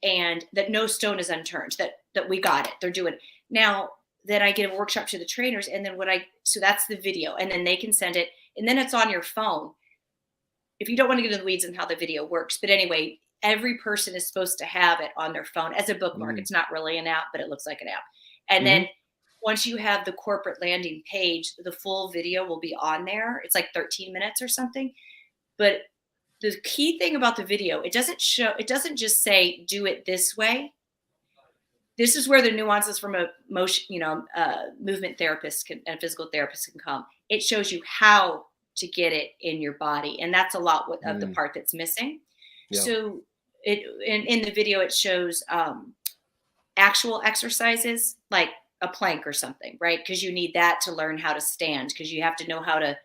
and that no stone is unturned, that we got it. They're doing it. Now, then I give a workshop to the trainers, and then so that's the video, and then they can send it, and then it's on your phone. If you don't want to get into the weeds on how the video works, but anyway, every person is supposed to have it on their phone as a bookmark. It's not really an app, but it looks like an app. And then once you have the corporate landing page, the full video will be on there. It's like 13 minutes or something. But the key thing about the video, it doesn't just say, do it this way. This is where the nuances from a motion, movement therapist and physical therapist can come. It shows you how to get it in your body. And that's a lot of the part that's missing. Yeah. So in the video, it shows actual exercises, like a plank or something, right? Because you need that to learn how to stand, because you have to know how to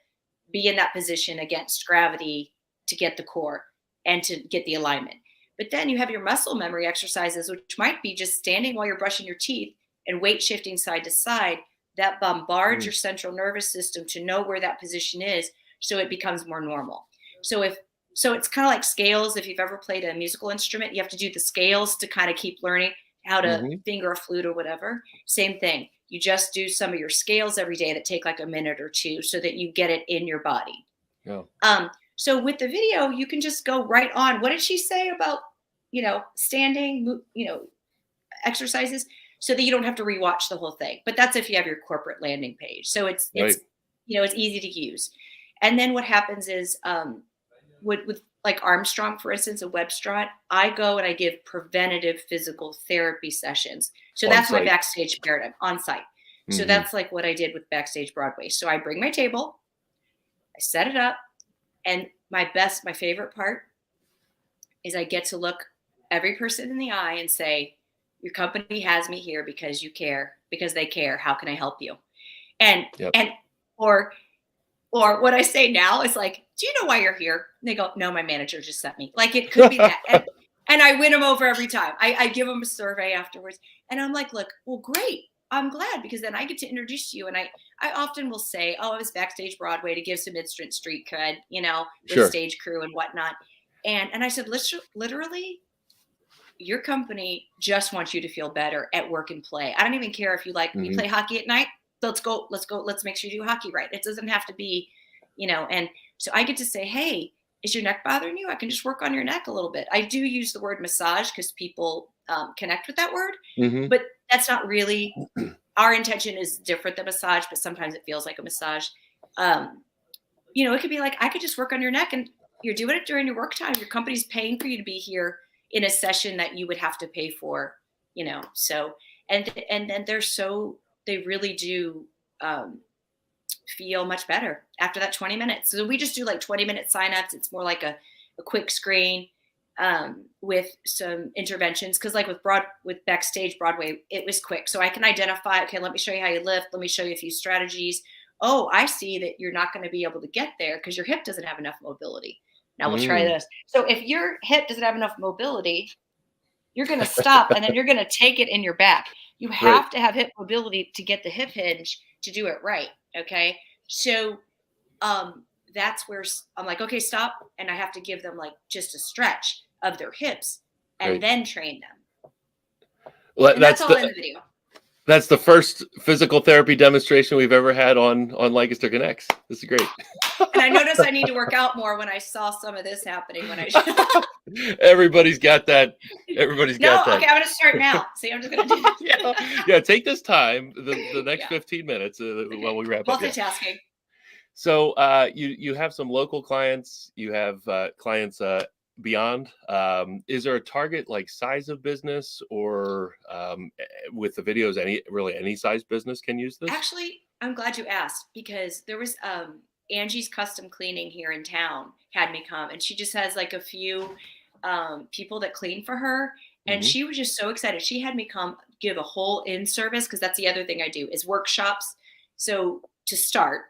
be in that position against gravity to get the core and to get the alignment. But then you have your muscle memory exercises, which might be just standing while you're brushing your teeth and weight shifting side to side, that bombards your central nervous system to know where that position is, so it becomes more normal. So it's kind of like scales. If you've ever played a musical instrument, you have to do the scales to kind of keep learning how to finger a flute or whatever. Same thing. You just do some of your scales every day that take like a minute or two so that you get it in your body. Yeah. So with the video, you can just go right on. What did she say about, standing, exercises, so that you don't have to rewatch the whole thing. But that's if you have your corporate landing page. So it's easy to use. And then what happens is with like Armstrong, for instance, a Webstrot, I go and I give preventative physical therapy sessions. So that's my backstage paradigm, on site. So that's like what I did with Backstage Broadway. So I bring my table, I set it up, and my favorite part is I get to look every person in the eye and say, your company has me here because you care, because they care. How can I help you? Or what I say now is like, do you know why you're here? And they go, no, my manager just sent me. Like, it could be that. And I win them over every time. I give them a survey afterwards. And I'm like, look, well, great. I'm glad, because then I get to introduce you. And I often will say, oh, I was Backstage Broadway to give some instant street cred, with stage crew and whatnot. And I said, literally, your company just wants you to feel better at work and play. I don't even care if you you play hockey at night. Let's go. Let's make sure you do hockey right. It doesn't have to be, and so I get to say, hey, is your neck bothering you? I can just work on your neck a little bit. I do use the word massage because people connect with that word, but that's not really, our intention is different than massage, but sometimes it feels like a massage. It could be like, I could just work on your neck, and you're doing it during your work time. Your company's paying for you to be here in a session that you would have to pay for, so, and then they really do feel much better after that 20 minutes. So we just do like 20-minute signups. It's more like a quick screen with some interventions. Cause like with Backstage Broadway, it was quick. So I can identify, okay, let me show you how you lift. Let me show you a few strategies. Oh, I see that you're not going to be able to get there because your hip doesn't have enough mobility. Now we'll try this. So if your hip doesn't have enough mobility, you're going to stop and then you're going to take it in your back. You have to have hip mobility to get the hip hinge to do it right. Okay. So that's where I'm like, okay, stop. And I have to give them like just a stretch of their hips and then train them. Well, that's all in the video. That's the first physical therapy demonstration we've ever had on Lancaster Connects. This is great. And I noticed I need to work out more when I saw some of this happening. Everybody's got that. Everybody's got that. Okay, I'm going to start now. See, I'm just going to do that. Yeah, take this time, the next 15 minutes while we wrap up. Multitasking. So you have some local clients. You have clients beyond. Is there a target like size of business, or with the videos, any size business can use this? Actually, I'm glad you asked, because there was Angie's Custom Cleaning here in town had me come, and she just has like a few people that clean for her, and she was just so excited. She had me come give a whole in-service, because that's the other thing I do is workshops. So to start,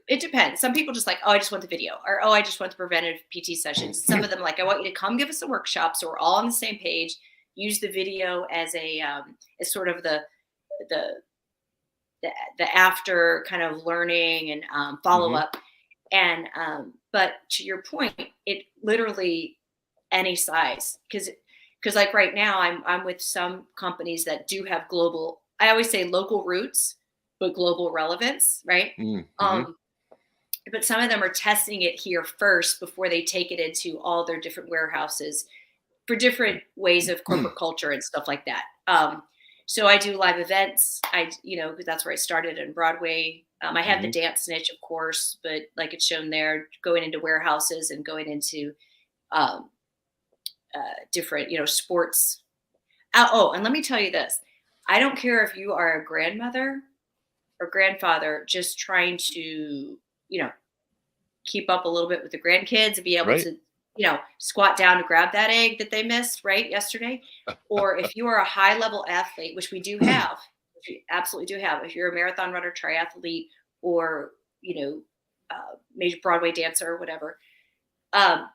it depends. Some people just like, oh, I just want the video, or oh, I just want the preventative PT sessions. Some of them like, I want you to come give us a workshop so we're all on the same page. Use the video as a as sort of the after kind of learning and follow up. And but to your point, it literally any size, because like right now I'm with some companies that do have global. I always say local roots, but global relevance, right? But some of them are testing it here first before they take it into all their different warehouses for different ways of corporate culture and stuff like that. So I do live events. Because that's where I started in Broadway. I have the dance niche, of course, but like it's shown there, going into warehouses and going into different, sports. And let me tell you this. I don't care if you are a grandmother or grandfather just trying to, keep up a little bit with the grandkids and be able to, squat down to grab that egg that they missed, yesterday. Or if you are a high level athlete, which we do have, you absolutely do have. If you're a marathon runner, triathlete, or, major Broadway dancer or whatever, um,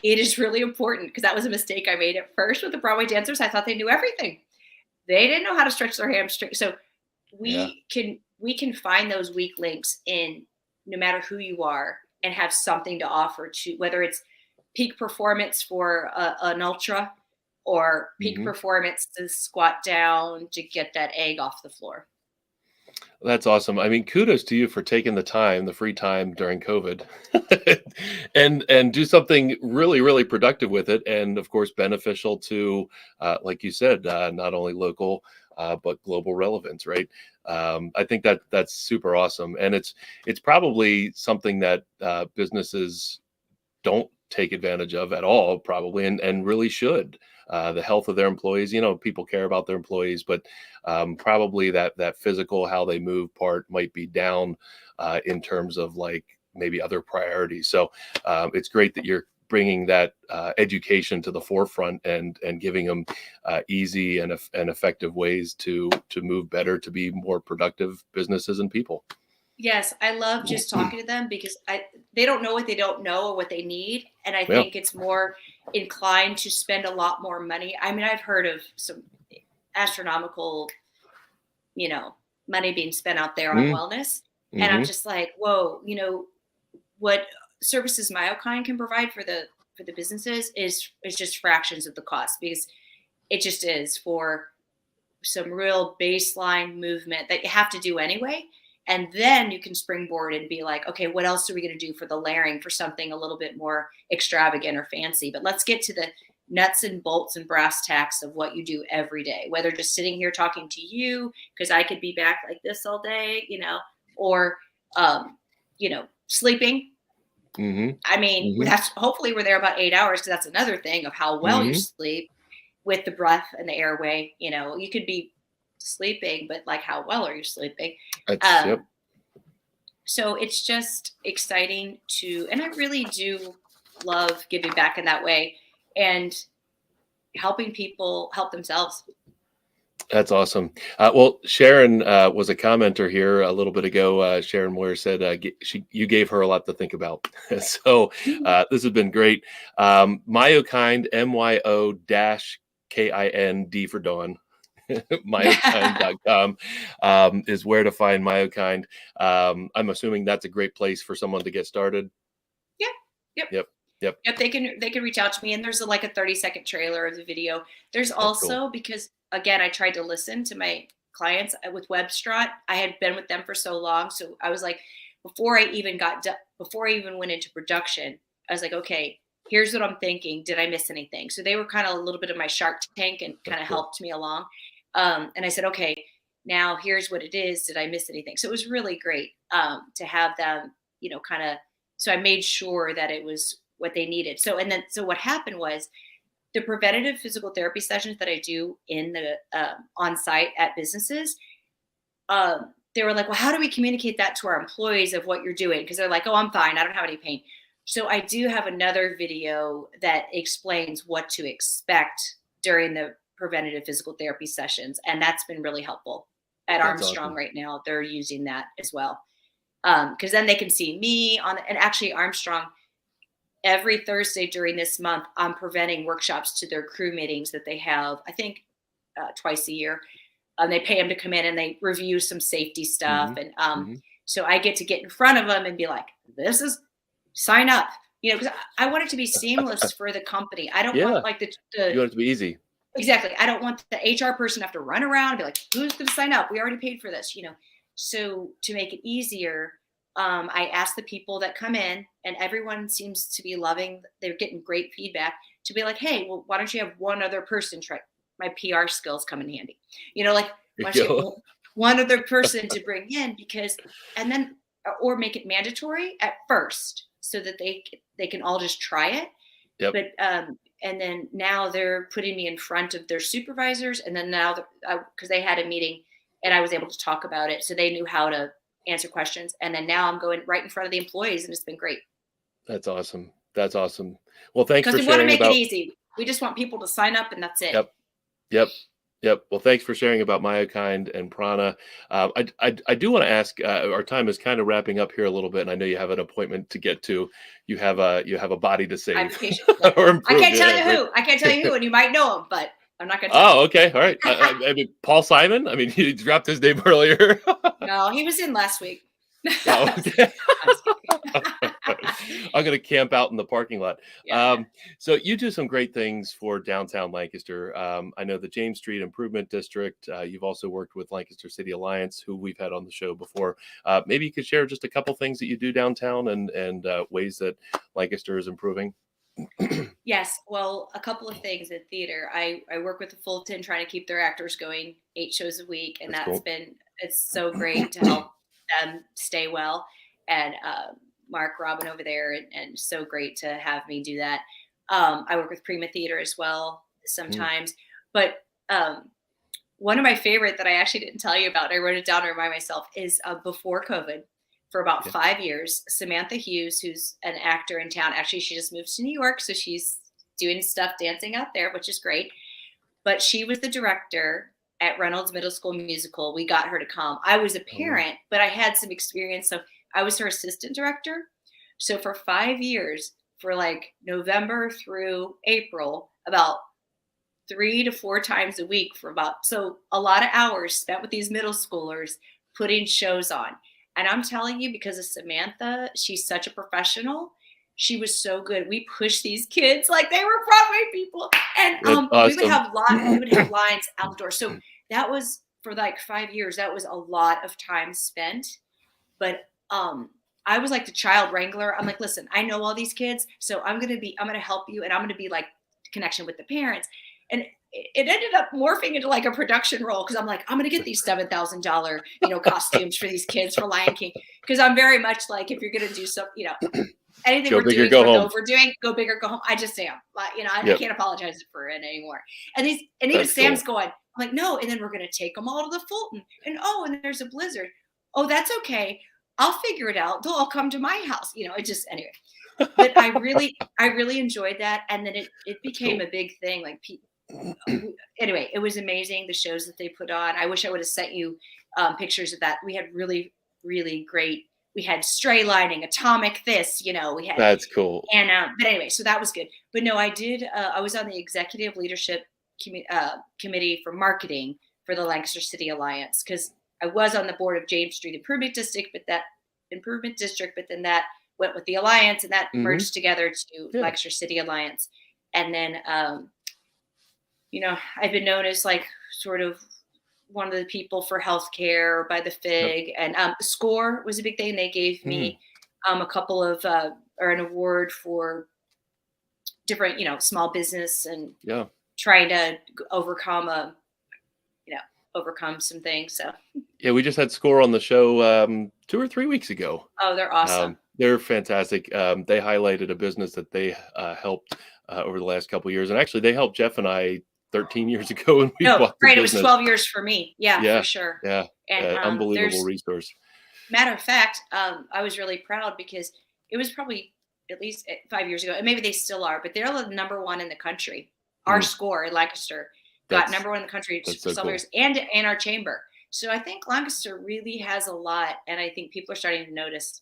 it is really important, because that was a mistake I made at first with the Broadway dancers. I thought they knew everything. They didn't know how to stretch their hamstring. So Yeah. we can find those weak links in no matter who you are, and have something to offer, to whether it's peak performance for an ultra, or peak Hmm. performance to squat down to get that egg off the floor. That's awesome. I mean, kudos to you for taking the time, the free time during COVID, and do something really, really productive with it, and of course beneficial to, like you said, not only local but global relevance, right? I think that that's super awesome, and it's probably something that businesses don't take advantage of at all, probably, and really should. The health of their employees, people care about their employees, but probably that physical, how they move part might be down in terms of like maybe other priorities. So it's great that you're bringing that education to the forefront, and giving them easy and effective ways to move better, to be more productive businesses and people. Yes, I love just talking to them, because they don't know what they don't know or what they need, and I Yeah. think it's more inclined to spend a lot more money. I mean, I've heard of some astronomical, money being spent out there on wellness, and I'm Mm-hmm. just like, whoa, what services Myokind can provide for the businesses is just fractions of the cost, because it just is for some real baseline movement that you have to do anyway. And then you can springboard and be like, okay, what else are we going to do for the layering, for something a little bit more extravagant or fancy? But let's get to the nuts and bolts and brass tacks of what you do every day, whether just sitting here talking to you, because I could be back like this all day, or, sleeping. Mm-hmm. I mean, Mm-hmm. that's hopefully we're there about 8 hours, because that's another thing of how well you Mm-hmm. sleep with the breath and the airway. You could be sleeping, but like, how well are you sleeping? That's Yep. Um, so it's just exciting and I really do love giving back in that way, and helping people help themselves. That's awesome. Well, Sharon was a commenter here a little bit ago. Sharon Moyer said you gave her a lot to think about. So this has been great. Myokind, MYO-KIND for Dawn. Myokind.com is where to find Myokind. I'm assuming that's a great place for someone to get started. Yeah. Yep. Yep. Yep. Yep, they can reach out to me, and there's like a 30-second trailer of the video. There's That's cool. also, because again, I tried to listen to my clients with Webstrot. I had been with them for so long, so I was like, before I even went into production, I was like, okay, here's what I'm thinking. Did I miss anything? So they were kind of a little bit of my Shark Tank, and That's kind of cool. helped me along. And I said, okay, now here's what it is. Did I miss anything? So it was really great to have them, kind of. So I made sure that it was what they needed. So what happened was, the preventative physical therapy sessions that I do in the on site at businesses, they were like, well, how do we communicate that to our employees of what you're doing? Because they're like, oh, I'm fine. I don't have any pain. So I do have another video that explains what to expect during the preventative physical therapy sessions. And that's been really helpful at That's Armstrong awesome. right now. They're using that as well. Because then they can see me and actually Armstrong, every Thursday during this month, I'm presenting workshops to their crew meetings that they have, I think, twice a year. They pay them to come in and they review some safety stuff. Hmm. And Hmm. so I get to get in front of them and be like, this is sign up, because I want it to be seamless for the company. I don't Yeah. want like You want it to be easy. exactly. I don't want the HR person to have to run around and be like, who's going to sign up? We already paid for this. So to make it easier, I ask the people that come in, and everyone seems to be loving, they're getting great feedback, to be like, hey, well, why don't you have one other person try? My PR skills come in handy. Like, There why don't you you get go. one other person to bring in, and then, or make it mandatory at first, so that they can all just try it. Yep. But and then now they're putting me in front of their supervisors, and then now because they had a meeting and I was able to talk about it, so they knew how to answer questions, and then now I'm going right in front of the employees, and it's been great, That's awesome. That's awesome. Well, thanks because for we want to sharing make it about. easy. We just want people to sign up, and that's it. Yep. Yep. Yep. Well, thanks for sharing about Myokind and Prana. I do want to ask. Our time is kind of wrapping up here a little bit, and I know you have an appointment to get to. You have a body to I have save a patient. Yeah. or I improve. can't tell Yeah, you right. who. I can't tell you who, and you might know him, but I'm not going to tell Oh, okay. All right. you. I mean, Paul Simon. I mean, you dropped his name earlier. No, he was in last week. Oh, I was okay. kidding. I was kidding. I'm gonna camp out in the parking lot. Yeah, yeah. So you do some great things for downtown Lancaster. I know the James Street Improvement District. You've also worked with Lancaster City Alliance, who we've had on the show before. Maybe you could share just a couple things that you do downtown and ways that Lancaster is improving. Yes. Well, a couple of things in theater. I work with the Fulton trying to keep their actors going 8 shows a week. And That's that's cool. been, it's so great to help them stay well. And Mark Robin over there, and so great to have me do that. I work with Prima Theater as well Mm, sometimes. But one of my favorite that I actually didn't tell you about, I wrote it down to remind myself, is before COVID, for about yeah. 5 years, Samantha Hughes, who's an actor in town, actually, she just moved to New York. So she's doing stuff dancing out there, which is great. But she was the director at Reynolds Middle School Musical. We got her to come. I was a Oh, parent, but I had some experience. So I was her assistant director. So for 5 years, for like November through April, about 3 to 4 times a week for about, so a lot of hours spent with these middle schoolers putting shows on. And I'm telling you, because of Samantha, she's such a professional. She was so good. We pushed these kids like they were Broadway people, and that's we awesome. would have lines outdoors. So that was for like 5 years. That was a lot of time spent. But I was like the child wrangler. I'm like, listen, I know all these kids, so I'm gonna help you, and I'm gonna be like connection with the parents. And it ended up morphing into like a production role because I'm like, I'm gonna get these $7,000 costumes for these kids for Lion King, because I'm very much like, if you're gonna do something, anything Go we're big or doing's go worth home. overdoing. Go big or go home. I just am. Like, I Yep. can't apologize for it anymore. And even That's Sam's cool. going, I'm like, no. And then we're gonna take them all to the Fulton. And there's a blizzard. Oh, that's okay. I'll figure it out. They'll all come to my house. It just anyway. But I really enjoyed that, and then it That's became cool. a big thing. Like anyway, it was amazing, the shows that they put on. I wish I would have sent you pictures of that. We had really, really great. We had stray lining, atomic this, we had, That's cool. and but anyway, so that was good. But no, I did. I was on the executive leadership committee for marketing for the Lancaster City Alliance, because I was on the board of James Street Improvement District, but then that went with the Alliance, and that Hmm. merged together to Yeah. Lancaster City Alliance. And then I've been known as like sort of one of the people for healthcare by the Yep. FIG, and SCORE was a big thing. They gave Mm, me a couple of or an award for different, small business and yeah. trying to overcome you know, overcome some things. So, Yeah, we just had Score on the show 2 or 3 weeks ago. oh, they're awesome. They're fantastic. They highlighted a business that they helped over the last couple of years, and actually, they helped Jeff and I 13 years ago when we No, bought the right. It was business. 12 years for me. Yeah, for Yeah, sure. yeah, And unbelievable there's resource. matter of fact, I was really proud because it was probably at least 5 years ago, and maybe they still are, but they're the number one in the country. Our Mm, SCORE in Lancaster got that's number one in the country that's for so several cool. years, and our chamber. So I think Lancaster really has a lot, and I think people are starting to notice.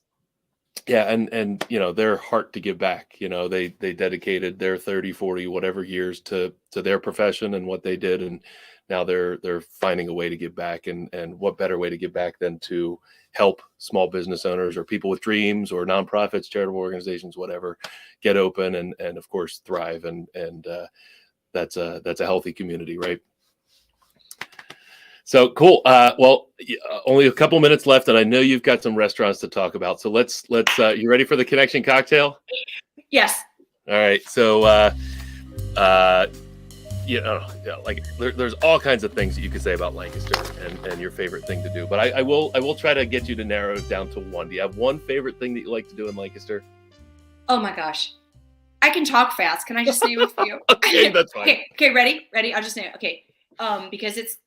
Yeah, and their heart to give back. They dedicated their 30, 40, whatever years to their profession and what they did, and now they're finding a way to give back. And what better way to give back than to help small business owners or people with dreams or nonprofits, charitable organizations, whatever, get open and of course thrive. And that's a healthy community, right? So cool. Well, only a couple minutes left, and I know you've got some restaurants to talk about. So let's. You ready for the connection cocktail? Yes. All right. So, uh, like there's all kinds of things that you could say about Lancaster and your favorite thing to do. But I will try to get you to narrow it down to one. Do you have one favorite thing that you like to do in Lancaster? Oh my gosh. I can talk fast. Can I just name a few? Okay, that's fine. Okay. Okay. Ready? Ready. I'll just name it. Okay. Because it's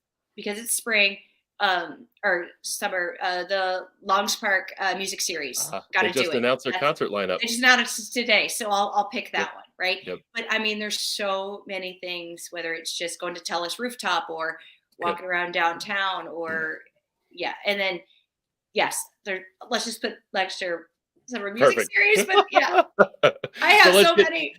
spring. or summer, the Longs Park music series. Got They to do just it. announced their concert lineup. They just announced it today, so I'll pick Yep. that one, right? Yep. But I mean, there's so many things, whether it's just going to Telus rooftop or Yep. walking around downtown, or yeah, and then yes, there. Let's just put Lancaster summer music Perfect. series, but yeah, I So have so many.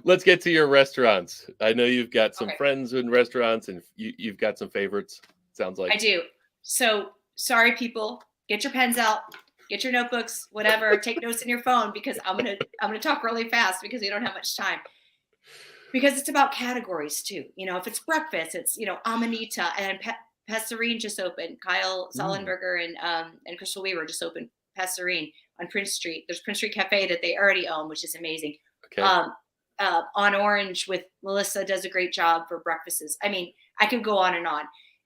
let's get to your restaurants. I know you've got some Okay. friends in restaurants, and you've got some favorites. Sounds like. I do. So sorry, people. Get your pens out. Get your notebooks. Whatever. Take notes in your phone, because I'm gonna talk really fast because we don't have much time. Because it's about categories too. If it's breakfast, it's Amanita and Pesserine just opened. Kyle Sollenberger and Crystal Weaver just opened Pesserine on Prince Street. There's Prince Street Cafe that they already own, which is amazing. Okay. On Orange with Melissa does a great job for breakfasts. I mean, I could go on and on.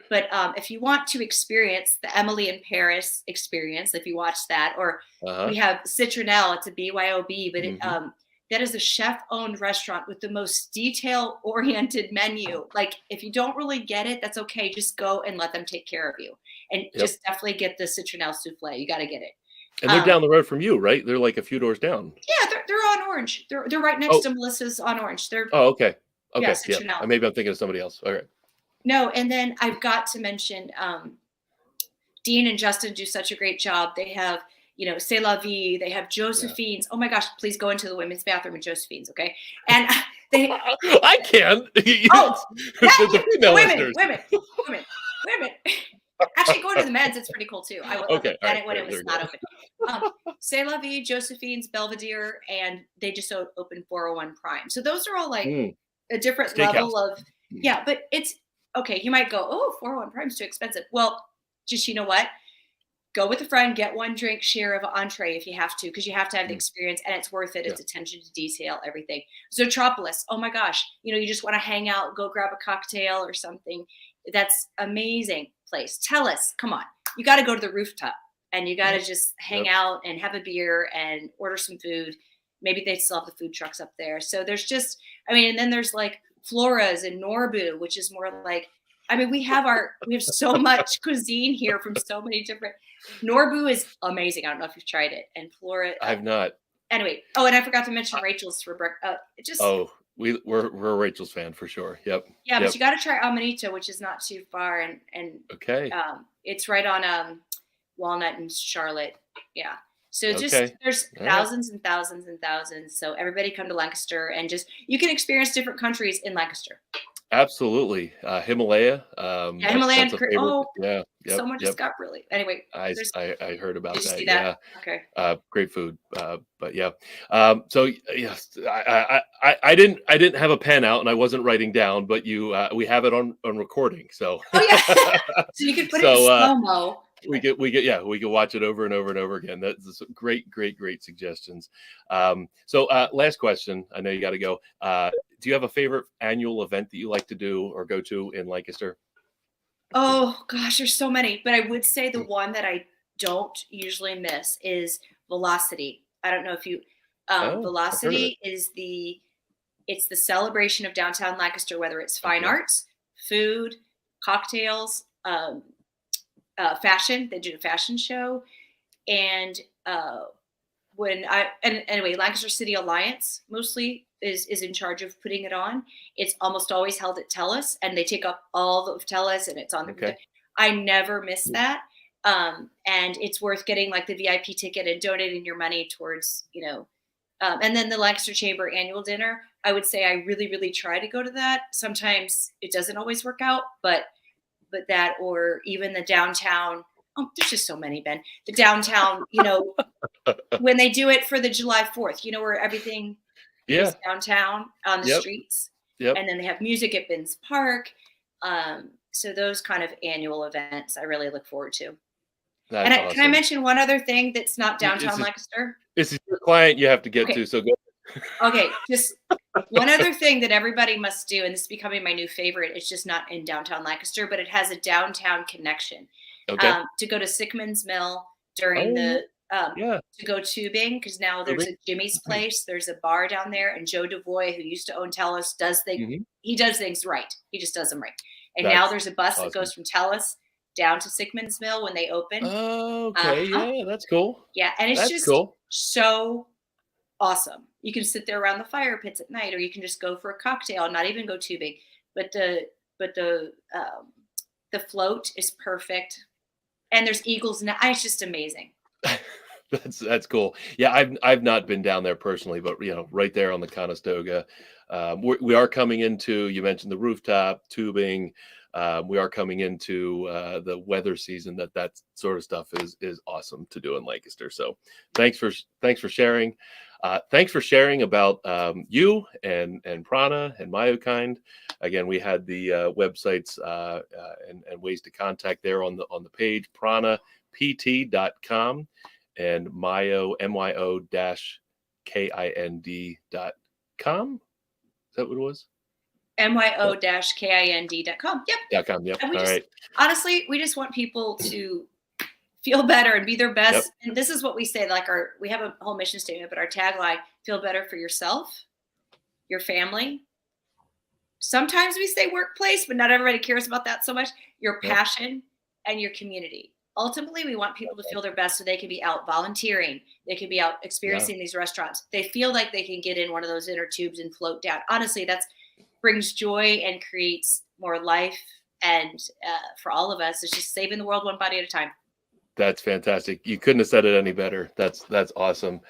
But if you want to experience the Emily in Paris experience, if you watch that, or we have Citronelle, it's a BYOB, but that is a chef-owned restaurant with the most detail-oriented menu. Like, if you don't really get it, that's okay. Just go and let them take care of you. And just definitely get the Citronelle souffle. You got to get it. And they're down the road from you, right? They're like a few doors down. Yeah, they're on Orange. They're right next to Melissa's on Orange. Okay. Yeah, Yeah. Maybe I'm thinking of somebody else. All right. No, and then I've got to mention Dean and Justin do such a great job. They have, C'est La Vie. They have Josephine's. Yeah. Oh my gosh, please go into the women's bathroom in Josephine's, okay? And they. I can. The female listeners. Women. Actually, going to the men's, it's pretty cool too. I done it when it was not open. C'est La Vie, Josephine's, Belvedere, and they just opened 401 Prime. So those are all like a different level of, but it's, okay, you might go, oh, 401 Prime's too expensive. Well, just, you know what? Go with a friend, get one drink, share of an entree if you have to, because you have to have the experience, and it's worth it. It's attention to detail, everything. Zootropolis, oh my gosh. You just want to hang out, go grab a cocktail or something. That's amazing place. Telus, come on. You got to go to the rooftop, and you got to just hang out and have a beer and order some food. Maybe they still have the food trucks up there. So there's just, and then there's like Flora's and Norbu, which is more like, we have so much cuisine here from so many different. Norbu is amazing. I don't know if you've tried it. And Flora. I've not. Anyway. Oh, and I forgot to mention Rachel's for breakfast. We're a Rachel's fan for sure. Yep. Yeah, but you got to try Amanita, which is not too far, and okay. It's right on Walnut and Charlotte. Yeah. So there's thousands and thousands and thousands. So everybody come to Lancaster, and you can experience different countries in Lancaster. Absolutely. Himalaya. Himalaya. Someone just got really. Anyway. I heard about that. See Yeah. that? Okay. Great food. But yeah. So yes, I didn't have a pen out and I wasn't writing down, but we have it on recording. So. Oh yeah. So you can put it in slow-mo. We can watch it over and over and over again. That's great suggestions. So last question. I know you got to go. Do you have a favorite annual event that you like to do or go to in Lancaster? Oh gosh, there's so many, but I would say the one that I don't usually miss is Velocity. I don't know if you Velocity is it's the celebration of downtown Lancaster, whether it's fine arts, food, cocktails, fashion. They did a fashion show, and anyway, Lancaster City Alliance mostly is in charge of putting it on. It's almost always held at Telus, and they take up all of Telus, and it's on the. I never miss that, and it's worth getting like the VIP ticket and donating your money towards and then the Lancaster Chamber annual dinner. I would say I really, really try to go to that. Sometimes it doesn't always work out, but that, or even the downtown. Oh, there's just so many, Ben. The downtown, when they do it for the July 4th, where everything is downtown on the streets. Yep. And then they have music at Binns Park. So those kind of annual events I really look forward to. That's awesome. Can I mention one other thing that's not downtown Lancaster? This is your client you have to get to, so go. Okay, just one other thing that everybody must do, and this is becoming my new favorite. It's just not in downtown Lancaster, but it has a downtown connection. To go to Sickman's Mill during to go tubing, because now there's a Jimmy's Place. There's a bar down there, and Joe DeVoy, who used to own Telus, does things. He does things right. He just does them right. And now there's a bus that goes from Telus down to Sickman's Mill when they open. Okay, Uh-huh. yeah, that's cool. Yeah, and it's That's just cool. so awesome. You can sit there around the fire pits at night, or you can just go for a cocktail, not even go too big. But the float is perfect, and there's eagles. It's just amazing. That's cool. Yeah, I've not been down there personally, but right there on the Conestoga, we are coming into. You mentioned the rooftop tubing. We are coming into the weather season. That sort of stuff is awesome to do in Lancaster. So thanks for sharing. Thanks for sharing about you and Prana and Myokind. Again, we had the websites and ways to contact there on the page, pranapt.com and myo-kind.com. Is that what it was? myo-kind.com. Yep. .com. Yep. And All right. honestly, we just want people to feel better and be their best. Yep. And this is what we say, like we have a whole mission statement, but our tagline, feel better for yourself, your family. Sometimes we say workplace, but not everybody cares about that so much. Your passion and your community. Ultimately, we want people to feel their best so they can be out volunteering. They can be out experiencing these restaurants. They feel like they can get in one of those inner tubes and float down. Honestly, that brings joy and creates more life. And for all of us, it's just saving the world one body at a time. That's fantastic. You couldn't have said it any better. That's awesome.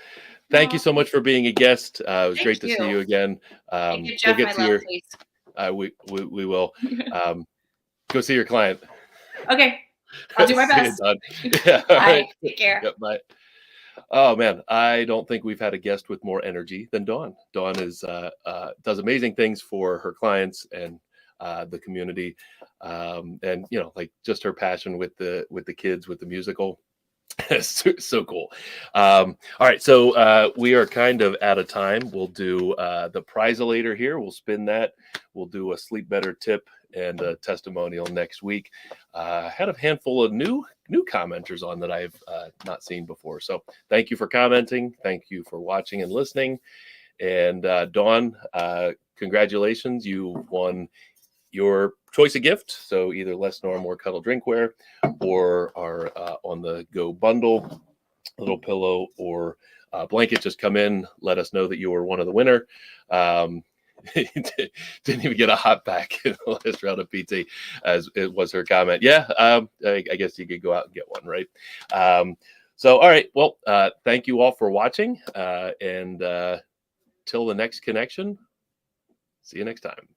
Thank you so much for being a guest. It was great to see you again. We'll get to your. We will go see your client. Okay. I'll do my best. Yeah, bye. Right. Take care. Yep, bye. Oh man, I don't think we've had a guest with more energy than Dawn. Dawn does amazing things for her clients and the community, and like just her passion with the kids, with the musical. So cool. All right, so we are kind of out of time. We'll do the prizelator here. We'll spin that. We'll do a sleep better tip and a testimonial next week. Had a handful of new commenters on that I've not seen before. So thank you for commenting. Thank you for watching and listening. And Dawn, congratulations. You won your choice of gift. So either Less Nor More Cuddle Drinkware or our on the go bundle, little pillow or blanket. Just come in, let us know that you were one of the winner. Didn't even get a hot pack in the last round of PT, as it was her comment. Yeah, I guess you could go out and get one, right? So, all right. Well, thank you all for watching. And till the next connection, see you next time.